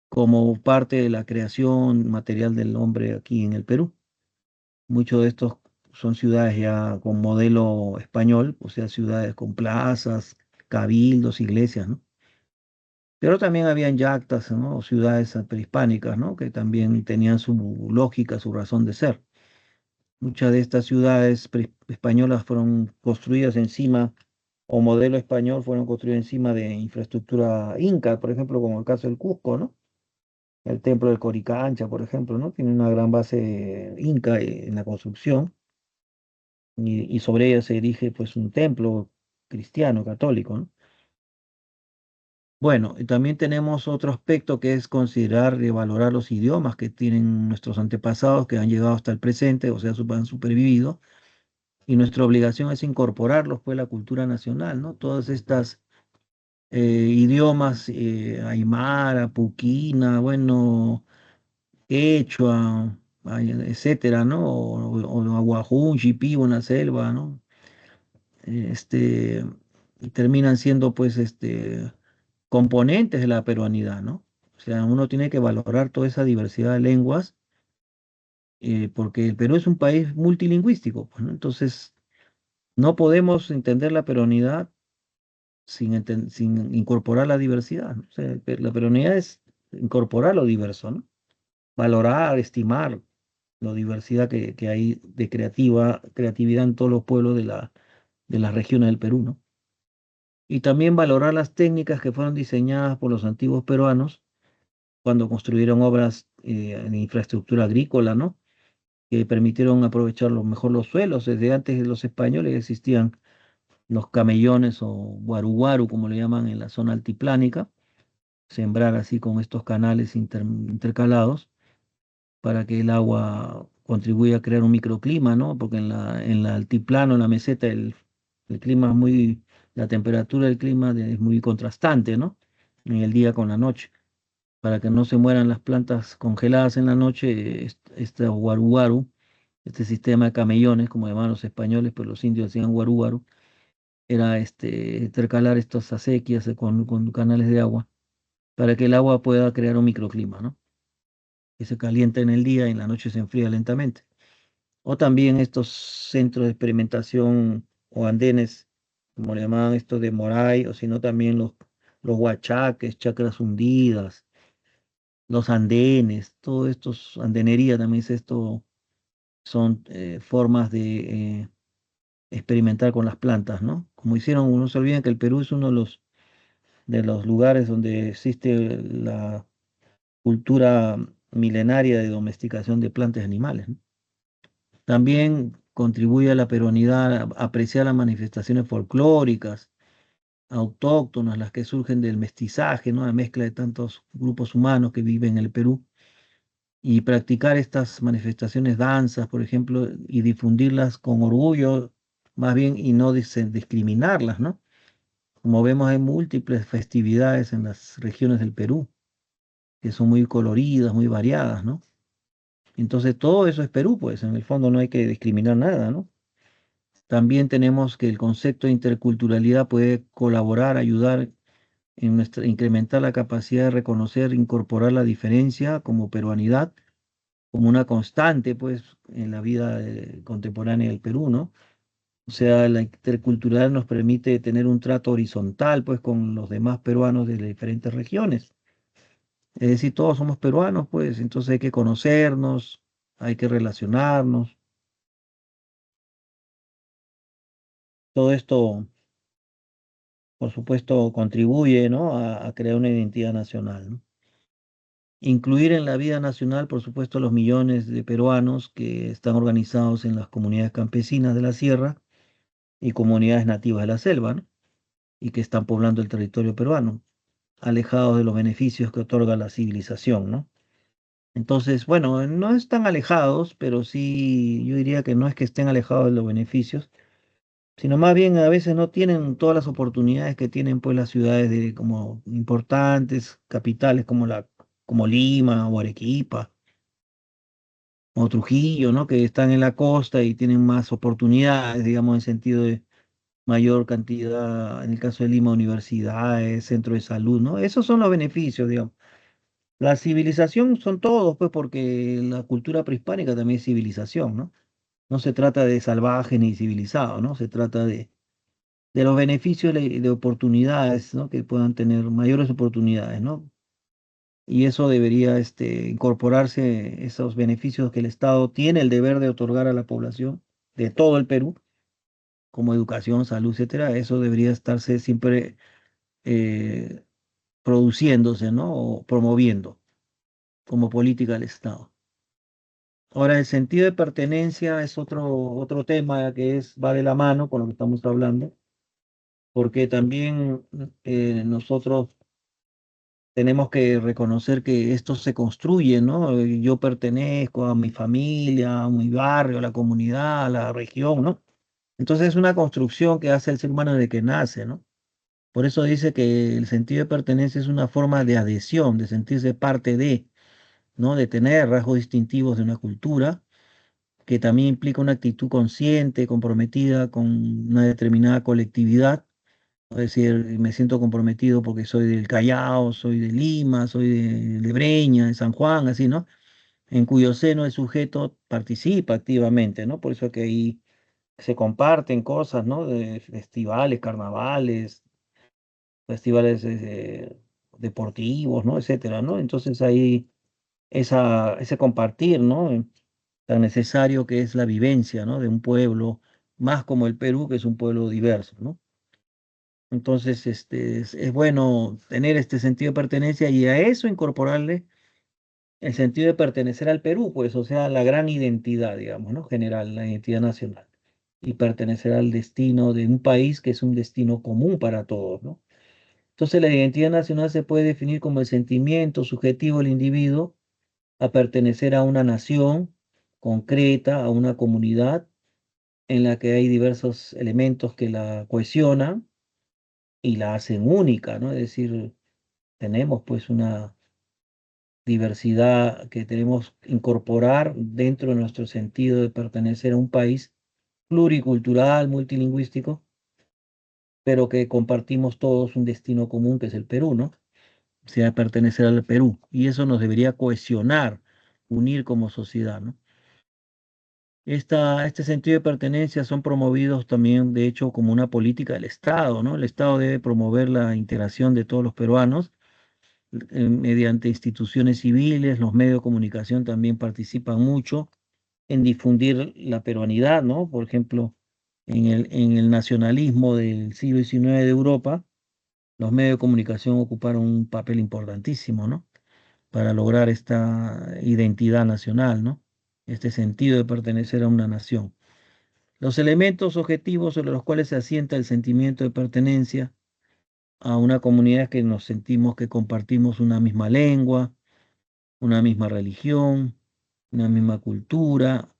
Como parte de la creación material del hombre aquí en el Perú. Muchos de estos son ciudades ya con modelo español, o sea, ciudades con plazas, cabildos, iglesias, ¿no? Pero también habían yactas, ¿no? O ciudades prehispánicas, ¿no? Que también tenían su lógica, su razón de ser. Muchas de estas ciudades españolas fueron construidas encima, o modelo español fueron construidas encima de infraestructura inca, por ejemplo, como el caso del Cusco, ¿no? El templo del Coricancha, por ejemplo, ¿no? Tiene una gran base inca en la construcción y sobre ella se erige pues un templo cristiano, católico, ¿no? Bueno, y también tenemos otro aspecto que es considerar y valorar los idiomas que tienen nuestros antepasados que han llegado hasta el presente, o sea, han supervivido, y nuestra obligación es incorporarlos pues a la cultura nacional, ¿no? Todas estas idiomas, aymara, puquina, bueno, quechua, etcétera, ¿no? O aguajún, shipibo en la selva, ¿no? Este, y terminan siendo pues componentes de la peruanidad, ¿no? O sea, uno tiene que valorar toda esa diversidad de lenguas, porque el Perú es un país multilingüístico, pues, ¿no? Entonces, no podemos entender la peruanidad sin incorporar la diversidad, ¿no? O sea, la peruanidad es incorporar lo diverso, ¿no? Valorar, estimar la diversidad que hay de creatividad en todos los pueblos de las regiones del Perú, ¿no? Y también valorar las técnicas que fueron diseñadas por los antiguos peruanos cuando construyeron obras en infraestructura agrícola, ¿no? Que permitieron aprovechar mejor los suelos. Desde antes de los españoles existían los camellones o guaru como le llaman en la zona altiplánica, sembrar así con estos canales intercalados para que el agua contribuya a crear un microclima, ¿no? Porque en la altiplano, en la meseta, el clima es la temperatura del clima es muy contrastante, ¿no? En el día con la noche. Para que no se mueran las plantas congeladas en la noche, este guaru, este sistema de camellones, como llamaban los españoles, pues los indios decían guaru, era intercalar estas acequias con canales de agua, para que el agua pueda crear un microclima, ¿no? Que se calienta en el día y en la noche se enfría lentamente. O también estos centros de experimentación o andenes, como le llamaban estos de Moray, o sino también los huachaques, chacras hundidas, los andenes, todo estos, andenería también es esto, son formas de experimentar con las plantas, ¿no? Como hicieron, no se olviden que el Perú es uno de los lugares donde existe la cultura milenaria de domesticación de plantas y animales, ¿no? También contribuye a la peruanidad a apreciar las manifestaciones folclóricas, autóctonas, las que surgen del mestizaje, ¿no? La mezcla de tantos grupos humanos que viven en el Perú y practicar estas manifestaciones danzas, por ejemplo, y difundirlas con orgullo, más bien, y no discriminarlas, ¿no? Como vemos, hay múltiples festividades en las regiones del Perú, que son muy coloridas, muy variadas, ¿no? Entonces, todo eso es Perú, pues, en el fondo no hay que discriminar nada, ¿no? También tenemos que el concepto de interculturalidad puede colaborar, ayudar en incrementar la capacidad de reconocer, incorporar la diferencia como peruanidad como una constante, pues, en la vida contemporánea del Perú, ¿no? O sea, la intercultural nos permite tener un trato horizontal, pues, con los demás peruanos de las diferentes regiones. Es decir, todos somos peruanos, pues, entonces hay que conocernos, hay que relacionarnos. Todo esto, por supuesto, contribuye, ¿no? A crear una identidad nacional, ¿no? Incluir en la vida nacional, por supuesto, los millones de peruanos que están organizados en las comunidades campesinas de la sierra y comunidades nativas de la selva, ¿no? Y que están poblando el territorio peruano, alejados de los beneficios que otorga la civilización, ¿no? Entonces, bueno, no están alejados, pero sí, yo diría que no es que estén alejados de los beneficios, sino más bien a veces no tienen todas las oportunidades que tienen pues las ciudades de como importantes, capitales como Lima o Arequipa o Trujillo, ¿no? Que están en la costa y tienen más oportunidades, digamos, en sentido de mayor cantidad, en el caso de Lima, universidades, centros de salud, ¿no? Esos son los beneficios, digamos. La civilización son todos, pues, porque la cultura prehispánica también es civilización, ¿no? No se trata de salvaje ni civilizado, ¿no? Se trata de los beneficios de oportunidades, ¿no? Que puedan tener mayores oportunidades, ¿no? Y eso debería, incorporarse, esos beneficios que el Estado tiene el deber de otorgar a la población de todo el Perú, como educación, salud, etcétera. Eso debería estarse siempre eh, produciéndose, ¿no? O promoviendo como política del Estado. Ahora, el sentido de pertenencia es otro tema que va de la mano con lo que estamos hablando, porque también nosotros tenemos que reconocer que esto se construye, ¿no? Yo pertenezco a mi familia, a mi barrio, a la comunidad, a la región, ¿no? Entonces es una construcción que hace el ser humano desde que nace, ¿no? Por eso dice que el sentido de pertenencia es una forma de adhesión, de sentirse parte de, ¿no? De tener rasgos distintivos de una cultura, que también implica una actitud consciente, comprometida con una determinada colectividad. Es decir, me siento comprometido porque soy del Callao, soy de Lima, soy de Breña, de San Juan, así, ¿no? En cuyo seno el sujeto participa activamente, ¿no? Por eso que ahí se comparten cosas, ¿no? De festivales, carnavales, festivales deportivos, ¿no? Etcétera, ¿no? Entonces ahí ese compartir, ¿no? Tan necesario que es la vivencia, ¿no? De un pueblo, más como el Perú, que es un pueblo diverso, ¿no? Entonces, es bueno tener este sentido de pertenencia y a eso incorporarle el sentido de pertenecer al Perú, pues, o sea, la gran identidad, digamos, ¿no? General, la identidad nacional. Y pertenecer al destino de un país que es un destino común para todos, ¿no? Entonces, la identidad nacional se puede definir como el sentimiento subjetivo del individuo a pertenecer a una nación concreta, a una comunidad en la que hay diversos elementos que la cohesionan y la hacen única, ¿no? Es decir, tenemos pues una diversidad que tenemos que incorporar dentro de nuestro sentido de pertenecer a un país pluricultural, multilingüístico, pero que compartimos todos un destino común que es el Perú, ¿no? O sea, pertenecer al Perú. Y eso nos debería cohesionar, unir como sociedad, ¿no? Este sentido de pertenencia son promovidos también, de hecho, como una política del Estado, ¿no? El Estado debe promover la integración de todos los peruanos mediante instituciones civiles, los medios de comunicación también participan mucho en difundir la peruanidad, ¿no? Por ejemplo, en el nacionalismo del siglo XIX de Europa, los medios de comunicación ocuparon un papel importantísimo, ¿no? Para lograr esta identidad nacional, ¿no? Este sentido de pertenecer a una nación. Los elementos objetivos sobre los cuales se asienta el sentimiento de pertenencia a una comunidad es que nos sentimos que compartimos una misma lengua, una misma religión, una misma cultura,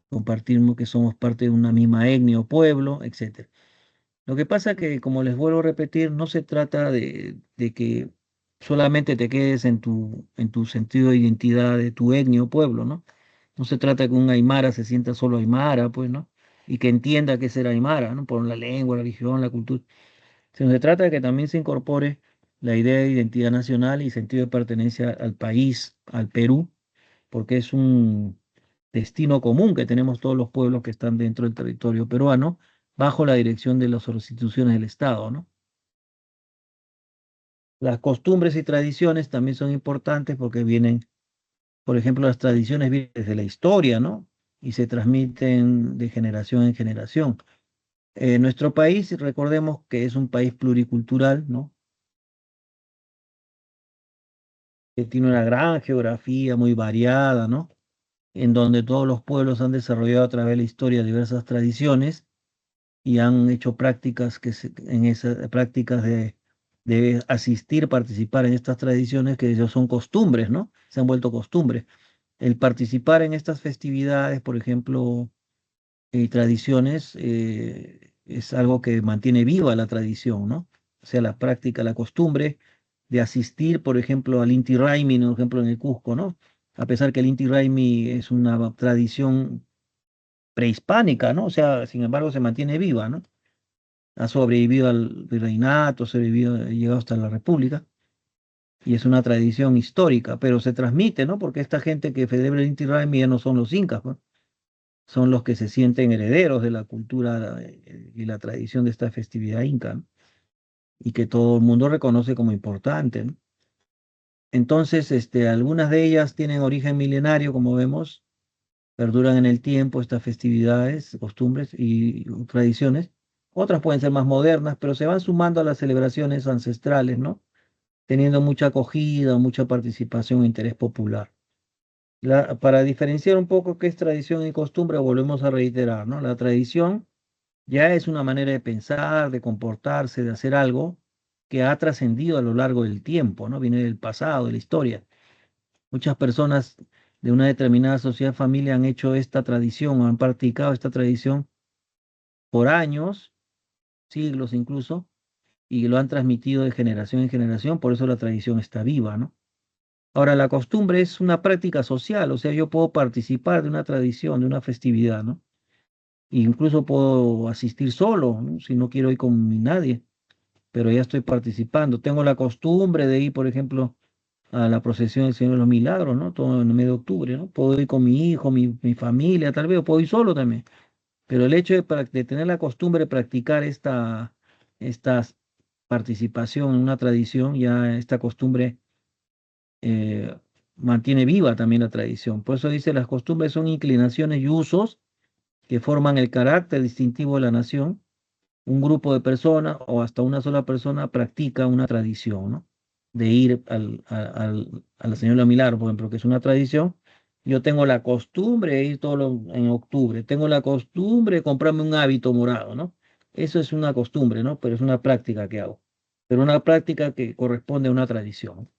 compartimos que somos parte de una misma etnia o pueblo, etc. Lo que pasa que, como les vuelvo a repetir, no se trata de que solamente te quedes en tu sentido de identidad de tu etnia o pueblo, ¿no? No se trata que un aymara se sienta solo aymara, pues, ¿no? Y que entienda que es ser aymara, ¿no? Por la lengua, la religión, la cultura. Sino se trata de que también se incorpore la idea de identidad nacional y sentido de pertenencia al país, al Perú, porque es un destino común que tenemos todos los pueblos que están dentro del territorio peruano, bajo la dirección de las instituciones del Estado, ¿no? Las costumbres y tradiciones también son importantes porque vienen, por ejemplo, las tradiciones vienen desde la historia, ¿no? Y se transmiten de generación en generación. Nuestro país, recordemos que es un país pluricultural, ¿no? Que tiene una gran geografía muy variada, ¿no? En donde todos los pueblos han desarrollado a través de la historia diversas tradiciones y han hecho prácticas en esas prácticas de asistir, participar en estas tradiciones que ellos son costumbres, ¿no? Se han vuelto costumbres. El participar en estas festividades, por ejemplo, y tradiciones, es algo que mantiene viva la tradición, ¿no? O sea, la práctica, la costumbre de asistir, por ejemplo, al Inti Raymi, por ejemplo, en el Cusco, ¿no? A pesar que el Inti Raymi es una tradición prehispánica, ¿no? O sea, sin embargo, se mantiene viva, ¿no? Ha sobrevivido al virreinato, sobrevivido, ha llegado hasta la República, y es una tradición histórica, pero se transmite, ¿no? Porque esta gente que celebra el Inti Raymi ya no son los incas, ¿no? Son los que se sienten herederos de la cultura y la tradición de esta festividad inca, ¿no? Y que todo el mundo reconoce como importante, ¿no? Entonces, algunas de ellas tienen origen milenario, como vemos, perduran en el tiempo estas festividades, costumbres y tradiciones. Otras pueden ser más modernas, pero se van sumando a las celebraciones ancestrales, ¿no? Teniendo mucha acogida, mucha participación e interés popular. Para diferenciar un poco qué es tradición y costumbre, volvemos a reiterar, ¿no? La tradición ya es una manera de pensar, de comportarse, de hacer algo que ha trascendido a lo largo del tiempo, ¿no? Viene del pasado, de la historia. Muchas personas de una determinada sociedad, familia han hecho esta tradición o han practicado esta tradición por años, siglos incluso, y lo han transmitido de generación en generación, por eso la tradición está viva, ¿no? Ahora, la costumbre es una práctica social, o sea, yo puedo participar de una tradición, de una festividad, ¿no? Incluso puedo asistir solo, ¿no? Si no quiero ir con nadie, pero ya estoy participando. Tengo la costumbre de ir, por ejemplo, a la procesión del Señor de los Milagros, ¿no? Todo en el mes de octubre, ¿no? Puedo ir con mi hijo, mi familia, tal vez, o puedo ir solo también. Pero el hecho de tener la costumbre de practicar esta participación en una tradición, ya esta costumbre eh, mantiene viva también la tradición. Por eso dice, las costumbres son inclinaciones y usos que forman el carácter distintivo de la nación. Un grupo de personas o hasta una sola persona practica una tradición, ¿no? De ir a la Señora Milagro, por ejemplo, que es una tradición. Yo tengo la costumbre de ir en octubre, tengo la costumbre de comprarme un hábito morado, ¿no? Eso es una costumbre, ¿no? Pero es una práctica que hago, pero una práctica que corresponde a una tradición.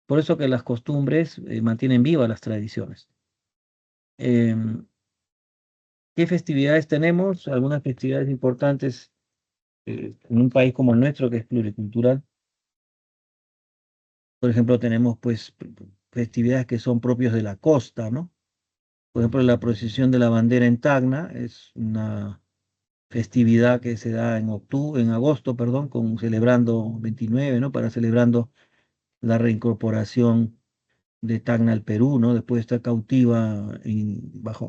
Por eso que las costumbres mantienen vivas las tradiciones. Em, ¿Qué festividades tenemos? Algunas festividades importantes en un país como el nuestro, que es pluricultural. Por ejemplo, tenemos pues festividades que son propios de la costa, ¿no? Por ejemplo, la procesión de la bandera en Tacna es una festividad que se da en octubre, en agosto, perdón, celebrando 29, ¿no? Para celebrando la reincorporación de Tacna al Perú, ¿no? Después de estar cautiva,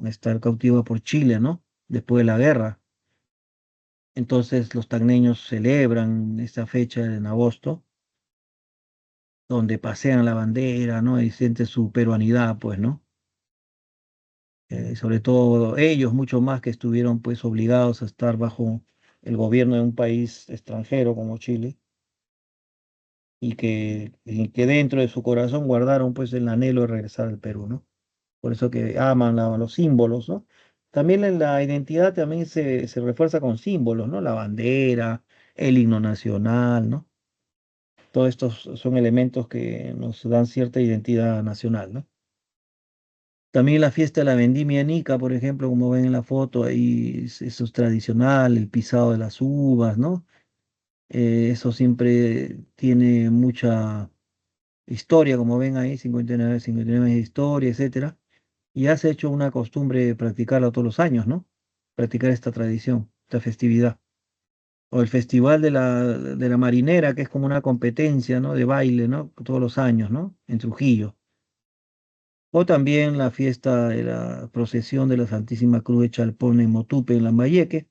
estar cautiva por Chile, ¿no? Después de la guerra. Entonces los tacneños celebran esta fecha en agosto, donde pasean la bandera, ¿no? Y sienten su peruanidad, pues, ¿no? Sobre todo ellos, mucho más que estuvieron, pues, obligados a estar bajo el gobierno de un país extranjero como Chile, y que dentro de su corazón guardaron, pues, el anhelo de regresar al Perú, ¿no? Por eso que aman los símbolos, ¿no? También en la identidad también se refuerza con símbolos, ¿no? La bandera, el himno nacional, ¿no? Todos estos son elementos que nos dan cierta identidad nacional, ¿no? También la fiesta de la vendimia en Ica, por ejemplo, como ven en la foto, ahí eso es tradicional, el pisado de las uvas, ¿no? Eso siempre tiene mucha historia, como ven ahí, 59 años de historia, etcétera. Y ya se ha hecho una costumbre practicarla todos los años, ¿no? Practicar esta tradición, esta festividad. O el festival de la marinera, que es como una competencia, ¿no? De baile, ¿no? Todos los años, ¿no? En Trujillo. O también la fiesta de la procesión de la Santísima Cruz de Chalpón en Motupe, en Lambayeque,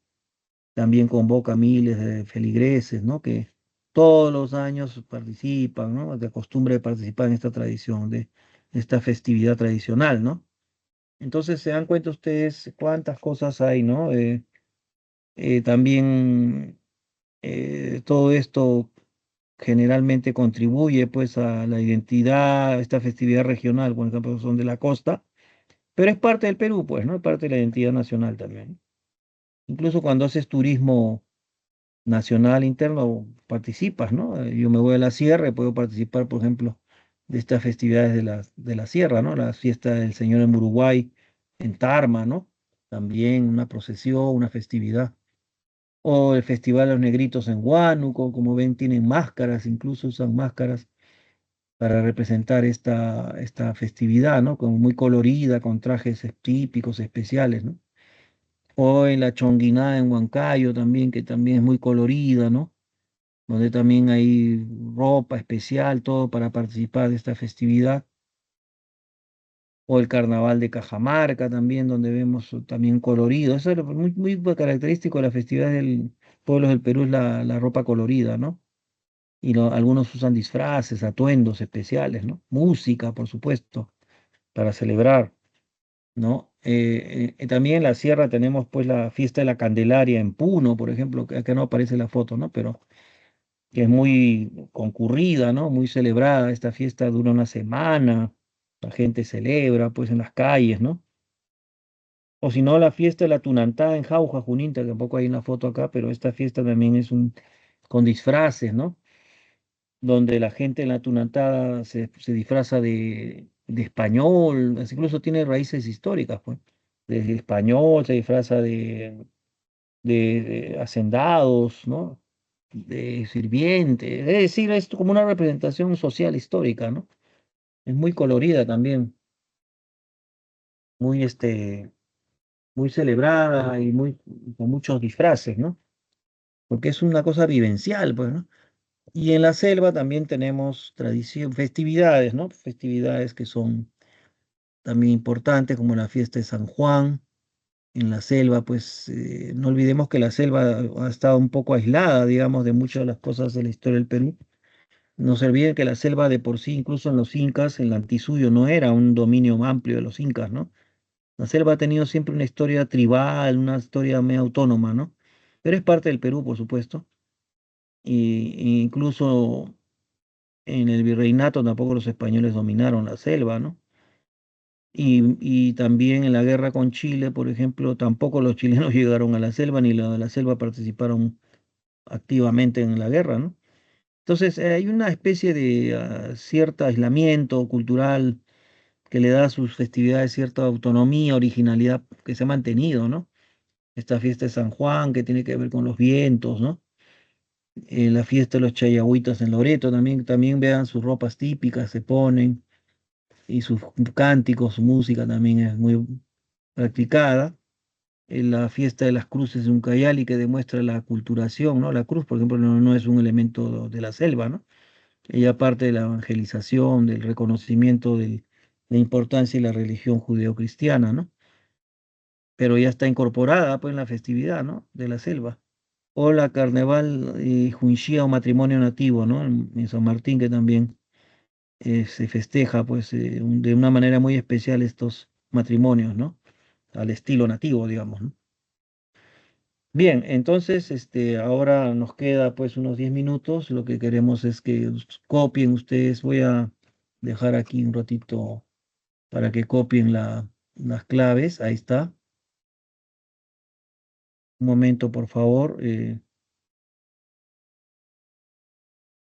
también convoca miles de feligreses, ¿no? Que todos los años participan, ¿no? De costumbre de participar en esta tradición, de esta festividad tradicional, ¿no? Entonces se dan cuenta ustedes cuántas cosas hay, ¿no? También todo esto generalmente contribuye pues a la identidad, a esta festividad regional, por ejemplo, son de la costa, pero es parte del Perú, pues, ¿no? Es parte de la identidad nacional también. Incluso cuando haces turismo nacional interno, participas, ¿no? Yo me voy a la sierra y puedo participar, por ejemplo, de estas festividades de la sierra, ¿no? La fiesta del Señor en Uruguay, en Tarma, ¿no? También una procesión, una festividad. O el Festival de los Negritos en Huánuco, como ven, tienen máscaras, incluso usan máscaras para representar esta festividad, ¿no? Como muy colorida, con trajes típicos, especiales, ¿no? O en la Chonguinada en Huancayo también, que también es muy colorida, ¿no? Donde también hay ropa especial, todo para participar de esta festividad. O el Carnaval de Cajamarca también, donde vemos también colorido. Eso es muy, muy característico de la festividad del pueblos del Perú, es la ropa colorida, ¿no? Y algunos usan disfraces, atuendos especiales, ¿no? Música, por supuesto, para celebrar, ¿no? También en la sierra tenemos pues la fiesta de la Candelaria en Puno, por ejemplo, que acá no aparece la foto, ¿no? Pero que es muy concurrida, ¿no? Muy celebrada. Esta fiesta dura una semana, la gente celebra pues en las calles, ¿no? O si no, la fiesta de la Tunantá en Jauja, Junín, que tampoco hay una foto acá, pero esta fiesta también es con disfraces, ¿no? Donde la gente en la Tunantá se disfraza de español, incluso tiene raíces históricas, pues. De español, se disfraza de hacendados, ¿no? De sirvientes, es decir, es como una representación social histórica, ¿no? Es muy colorida también, muy, muy celebrada y muy, con muchos disfraces, ¿no? Porque es una cosa vivencial, pues, ¿no? Y en la selva también tenemos tradición, festividades, ¿no? Festividades que son también importantes, como la fiesta de San Juan. En la selva, pues no olvidemos que la selva ha estado un poco aislada, digamos, de muchas de las cosas de la historia del Perú. No se olviden que la selva de por sí, incluso en los incas, en el Antisuyo, no era un dominio amplio de los incas, ¿no? La selva ha tenido siempre una historia tribal, una historia medio autónoma, ¿no? Pero es parte del Perú, por supuesto. Y incluso en el virreinato tampoco los españoles dominaron la selva, ¿no? Y también en la guerra con Chile, por ejemplo, tampoco los chilenos llegaron a la selva, ni los de la selva participaron activamente en la guerra, ¿no? Entonces, hay una especie de cierto aislamiento cultural que le da a sus festividades cierta autonomía, originalidad que se ha mantenido, ¿no? Esta fiesta de San Juan que tiene que ver con los vientos, ¿no? La fiesta de los Chayagüitas en Loreto también, también vean sus ropas típicas, se ponen, y sus cánticos, su música también es muy practicada. La fiesta de las cruces de Uncayali que demuestra la aculturación, ¿no? La cruz, por ejemplo, no es un elemento de la selva, ¿no? Ella parte de la evangelización, del reconocimiento de la importancia de la religión judeocristiana, ¿no? Pero ya está incorporada pues en la festividad, ¿no? De la selva. O la carnaval Junchía o matrimonio nativo, ¿no? En San Martín que también se festeja pues de una manera muy especial estos matrimonios, ¿no? Al estilo nativo, digamos, ¿no? Bien, entonces ahora nos queda pues unos 10 minutos. Lo que queremos es que copien ustedes. Voy a dejar aquí un ratito para que copien las claves. Ahí está. Un momento, por favor.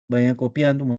Vayan copiando.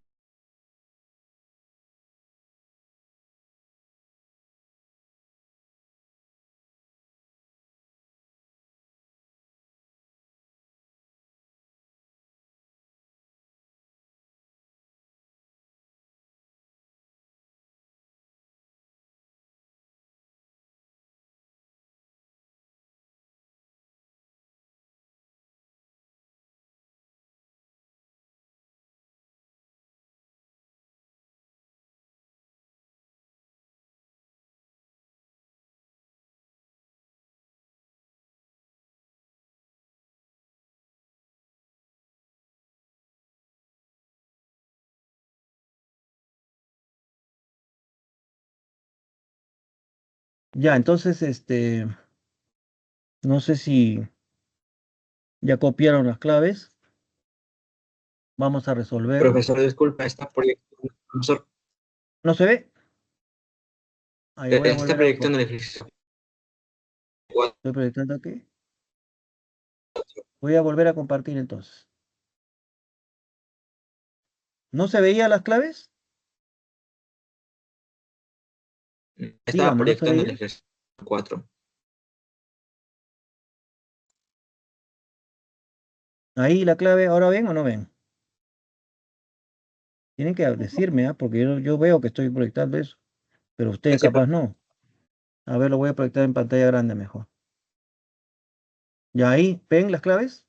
Ya, entonces, no sé si ya copiaron las claves. Vamos a resolver. Profesor, disculpa, profesor, ¿No se ve? Ahí voy a está volver a... proyectando el ejercicio 4. Estoy proyectando aquí. Voy a volver a compartir entonces. ¿No se veía las claves? Estaba Dígame, ¿no se proyectando el veía? ejercicio 4. Ahí la clave, ¿ahora ven o no ven? Tienen que decirme, ¿ah? Porque yo veo que estoy proyectando eso, pero ustedes capaz no. A ver, lo voy a proyectar en pantalla grande mejor. ¿Ya ahí ven las claves?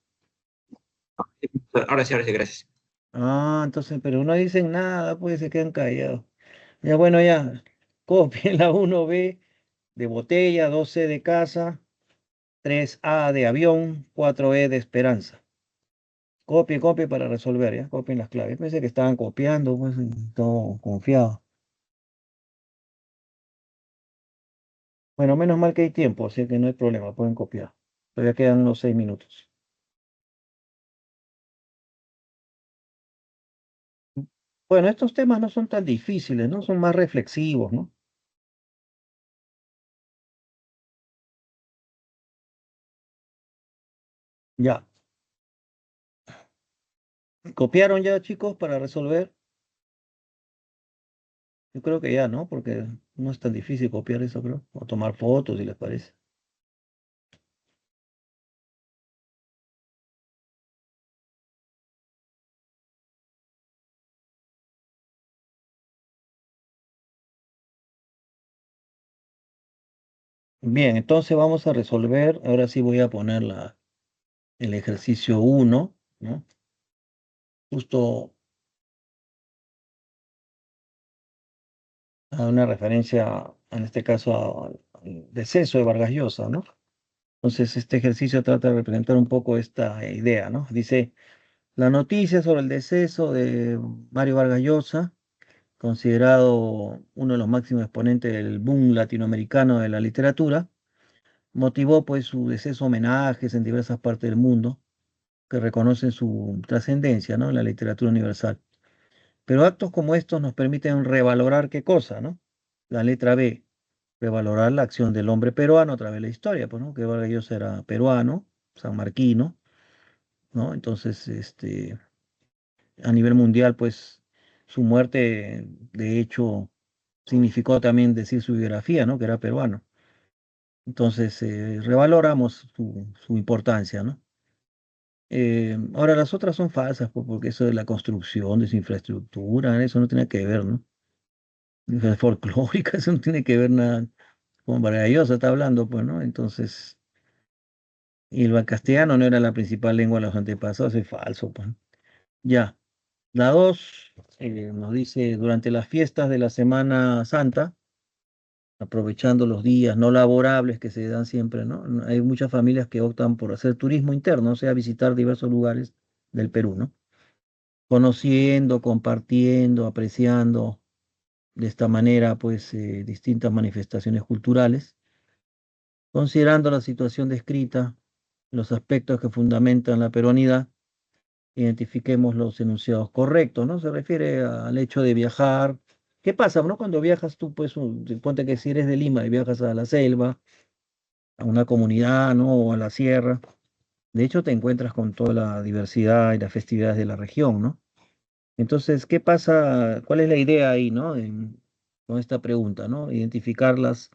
Ahora sí, gracias. Ah, entonces, pero no dicen nada, pues se quedan callados. Ya bueno, ya. Copien la 1B de botella, 2C de casa, 3A de avión, 4E de esperanza. Copie para resolver, ¿ya? Copien las claves. Pensé que estaban copiando, pues, todo confiado. Bueno, menos mal que hay tiempo, así que no hay problema, pueden copiar. Todavía quedan unos 6 minutos. Bueno, estos temas no son tan difíciles, ¿no? Son más reflexivos, ¿no? Ya. ¿Copiaron ya, chicos, para resolver? Yo creo que ya, ¿no? Porque no es tan difícil copiar eso, creo. O tomar fotos, si les parece. Bien, entonces vamos a resolver. Ahora sí voy a poner el ejercicio 1, ¿no? Justo a una referencia, en este caso, al deceso de Vargas Llosa, ¿no? Entonces, este ejercicio trata de representar un poco esta idea, ¿no? Dice, la noticia sobre el deceso de Mario Vargas Llosa, considerado uno de los máximos exponentes del boom latinoamericano de la literatura, motivó pues su deceso homenajes en diversas partes del mundo que reconocen su trascendencia, ¿no? En la literatura universal. Pero actos como estos nos permiten revalorar qué cosa, ¿no? La letra B, revalorar la acción del hombre peruano a través de la historia, pues, ¿no? Que Vargas Llosa era peruano, sanmarquino, ¿no? Entonces, a nivel mundial, pues, su muerte, de hecho, significó también decir su biografía, ¿no? Que era peruano. Entonces, revaloramos su importancia, ¿no? Ahora, las otras son falsas, pues, porque eso de la construcción de su infraestructura, eso no tiene que ver, ¿no? Es folclórica, eso no tiene que ver nada con Vargas Llosa, está hablando, pues, ¿no? Entonces, y el castellano no era la principal lengua de los antepasados, es falso, pues. Ya, la 2 nos dice, durante las fiestas de la Semana Santa, aprovechando los días no laborables que se dan siempre, ¿no? Hay muchas familias que optan por hacer turismo interno, o sea, visitar diversos lugares del Perú, ¿no? Conociendo, compartiendo, apreciando de esta manera, pues, distintas manifestaciones culturales, considerando la situación descrita, los aspectos que fundamentan la peruanidad, identifiquemos los enunciados correctos, ¿no? Se refiere al hecho de viajar. ¿Qué pasa, no? Cuando viajas tú, pues, ponte que si eres de Lima y viajas a la selva, a una comunidad, ¿no? O a la sierra, de hecho te encuentras con toda la diversidad y las festividades de la región, ¿no? Entonces, ¿qué pasa? ¿Cuál es la idea ahí, ¿no? Con esta pregunta, ¿no? Identificar las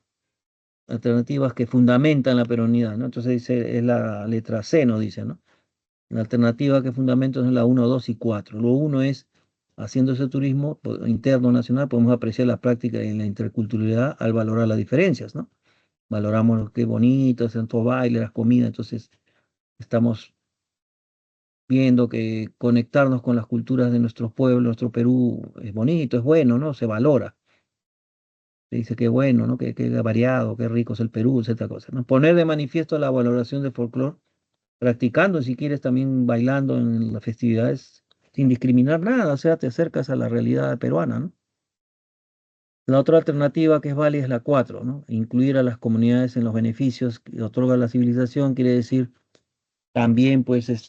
alternativas que fundamentan la peronidad, ¿no? Entonces dice, es la letra C, ¿no? Dice, ¿no? La alternativa que fundamentan es la uno, 2 y 4. Lo uno es, haciendo ese turismo interno nacional, podemos apreciar la práctica y la interculturalidad al valorar las diferencias, ¿no? Valoramos lo que es bonito, tanto baile, las comidas, entonces estamos viendo que conectarnos con las culturas de nuestros pueblos, nuestro Perú, es bonito, es bueno, ¿no? Se valora. Se dice que bueno, ¿no? Que variado, qué rico es el Perú, etcétera cosa, ¿no? Poner de manifiesto la valoración del folclore, practicando, si quieres, también bailando en las festividades, sin discriminar nada, o sea, te acercas a la realidad peruana, ¿no? La otra alternativa que es válida es la 4, ¿no? Incluir a las comunidades en los beneficios que otorga la civilización quiere decir también, pues,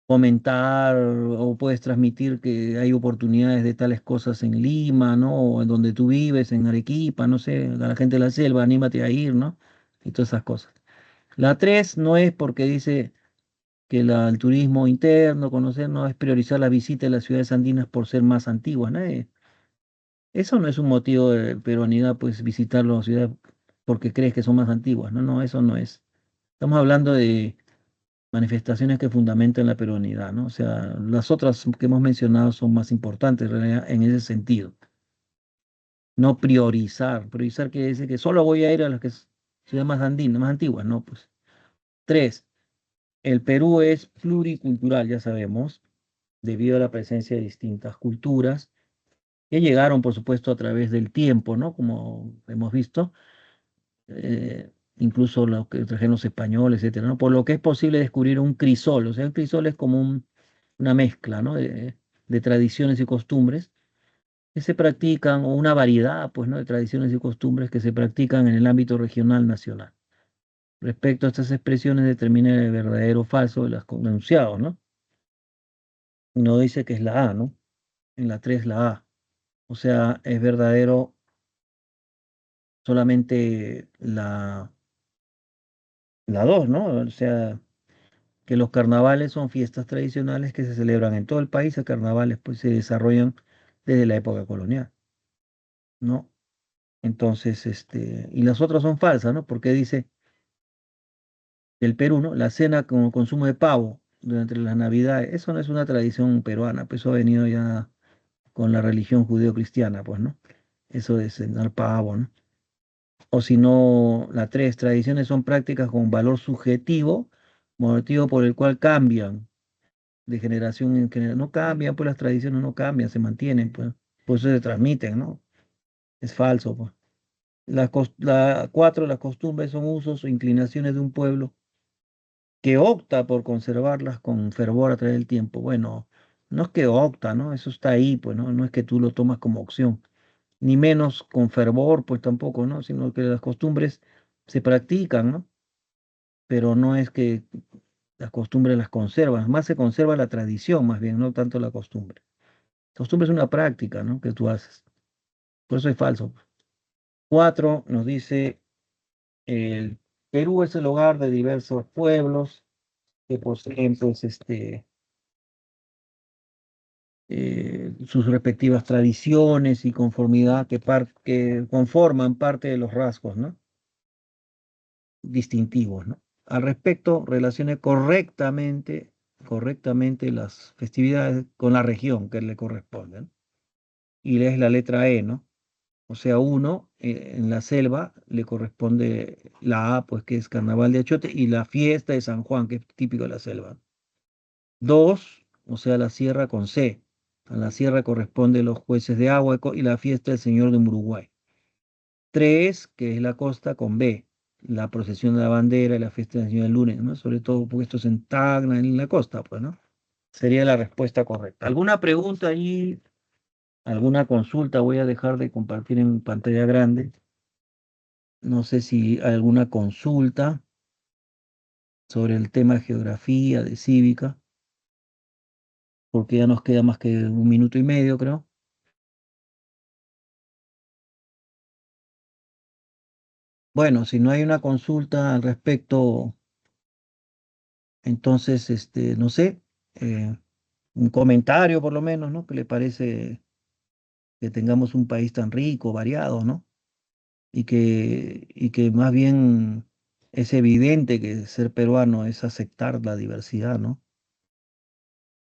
comentar o puedes transmitir que hay oportunidades de tales cosas en Lima, ¿no? O en donde tú vives, en Arequipa, no sé, a la gente de la selva, anímate a ir, ¿no? Y todas esas cosas. La 3 no es porque dice que el turismo interno, conocer, no es priorizar la visita de las ciudades andinas por ser más antiguas, ¿no? Eso no es un motivo de peruanidad, pues visitar las ciudades porque crees que son más antiguas, no, no, eso no es. Estamos hablando de manifestaciones que fundamentan la peruanidad, ¿no? O sea, las otras que hemos mencionado son más importantes en realidad en ese sentido. No priorizar. Priorizar quiere decir que solo voy a ir a las que ciudades más andinas, más antiguas, ¿no? Pues. Tres, el Perú es pluricultural, ya sabemos, debido a la presencia de distintas culturas que llegaron, por supuesto, a través del tiempo, ¿no? Como hemos visto, incluso los que trajeron los españoles, etcétera, ¿no? Por lo que es posible descubrir un crisol. O sea, el crisol es como una mezcla, ¿no? De tradiciones y costumbres que se practican, o una variedad, pues, ¿no? De tradiciones y costumbres que se practican en el ámbito regional nacional. Respecto a estas expresiones, determina el verdadero o falso de los enunciados, ¿no? Uno dice que es la A, ¿no? En la 3 la A. O sea, es verdadero solamente la 2, ¿no? O sea, que los carnavales son fiestas tradicionales que se celebran en todo el país. Los carnavales pues se desarrollan desde la época colonial, ¿no? Entonces, y las otras son falsas, ¿no? Porque dice el Perú, ¿no? La cena con consumo de pavo durante las Navidades, eso no es una tradición peruana, pues eso ha venido ya con la religión judeo-cristiana, pues, ¿no? Eso de cenar pavo, ¿no? O si no, la 3 tradiciones son prácticas con valor subjetivo, motivo por el cual cambian de generación en generación. No cambian, pues las tradiciones no cambian, se mantienen, pues. Por eso se transmiten, ¿no? Es falso, pues. La 4, las costumbres son usos o inclinaciones de un pueblo que opta por conservarlas con fervor a través del tiempo. Bueno, no es que opta, ¿no? Eso está ahí, pues, ¿no? No es que tú lo tomas como opción, ni menos con fervor, pues tampoco, ¿no? Sino que las costumbres se practican, ¿no? Pero no es que las costumbres las conservan, más se conserva la tradición, más bien, no tanto la costumbre. Costumbre es una práctica, ¿no? Que tú haces. Por eso es falso. 4 nos dice, el Perú es el hogar de diversos pueblos que poseen, pues, sus respectivas tradiciones y conformidad que conforman parte de los rasgos, ¿no? Distintivos, ¿no? Al respecto, relacione correctamente las festividades con la región que le corresponde, ¿no? Y es la letra E, ¿no? O sea, uno, en la selva le corresponde la A, pues que es Carnaval de Achote, y la fiesta de San Juan, que es típico de la selva. Dos, o sea, la sierra con C. A la sierra corresponde los jueces de agua y la fiesta del Señor de Uruguay. Tres, que es la costa con B. La procesión de la bandera y la fiesta del Señor del lunes, ¿no? Sobre todo porque esto se entagna en la costa, pues, ¿no? Sería la respuesta correcta. ¿Alguna pregunta ahí? ¿Alguna consulta? Voy a dejar de compartir en pantalla grande. No sé si hay alguna consulta sobre el tema de geografía, de cívica, porque ya nos queda más que un minuto y medio, creo. Bueno, si no hay una consulta al respecto, entonces, no sé, eh, un comentario por lo menos, ¿no? ¿Qué le parece que tengamos un país tan rico, variado, ¿no? Y que más bien es evidente que ser peruano es aceptar la diversidad, ¿no?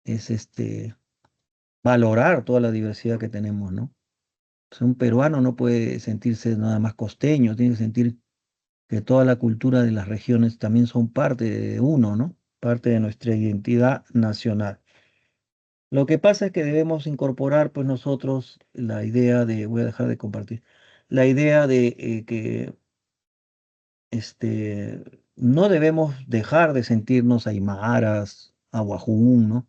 Es valorar toda la diversidad que tenemos, ¿no? O sea, un peruano no puede sentirse nada más costeño, tiene que sentir que toda la cultura de las regiones también son parte de uno, ¿no? Parte de nuestra identidad nacional. Lo que pasa es que debemos incorporar, pues nosotros, la idea de, voy a dejar de compartir, la idea de que no debemos dejar de sentirnos aymaras, aguajún, ¿no?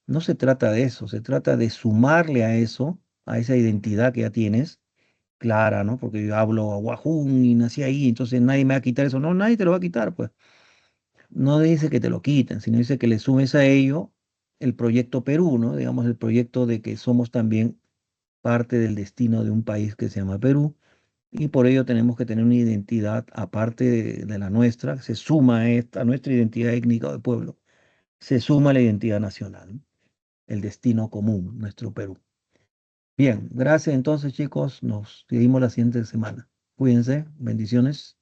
No se trata de eso, se trata de sumarle a eso a esa identidad que ya tienes, clara, ¿no? Porque yo hablo Wajún y nací ahí, entonces nadie me va a quitar eso. No, nadie te lo va a quitar, pues. No dice que te lo quiten, sino dice que le sumes a ello el proyecto Perú, ¿no? Digamos, el proyecto de que somos también parte del destino de un país que se llama Perú, y por ello tenemos que tener una identidad aparte de la nuestra, se suma a, esta, a nuestra identidad étnica de pueblo, se suma a la identidad nacional, ¿no? El destino común, nuestro Perú. Bien, gracias entonces chicos, nos seguimos la siguiente semana. Cuídense, bendiciones.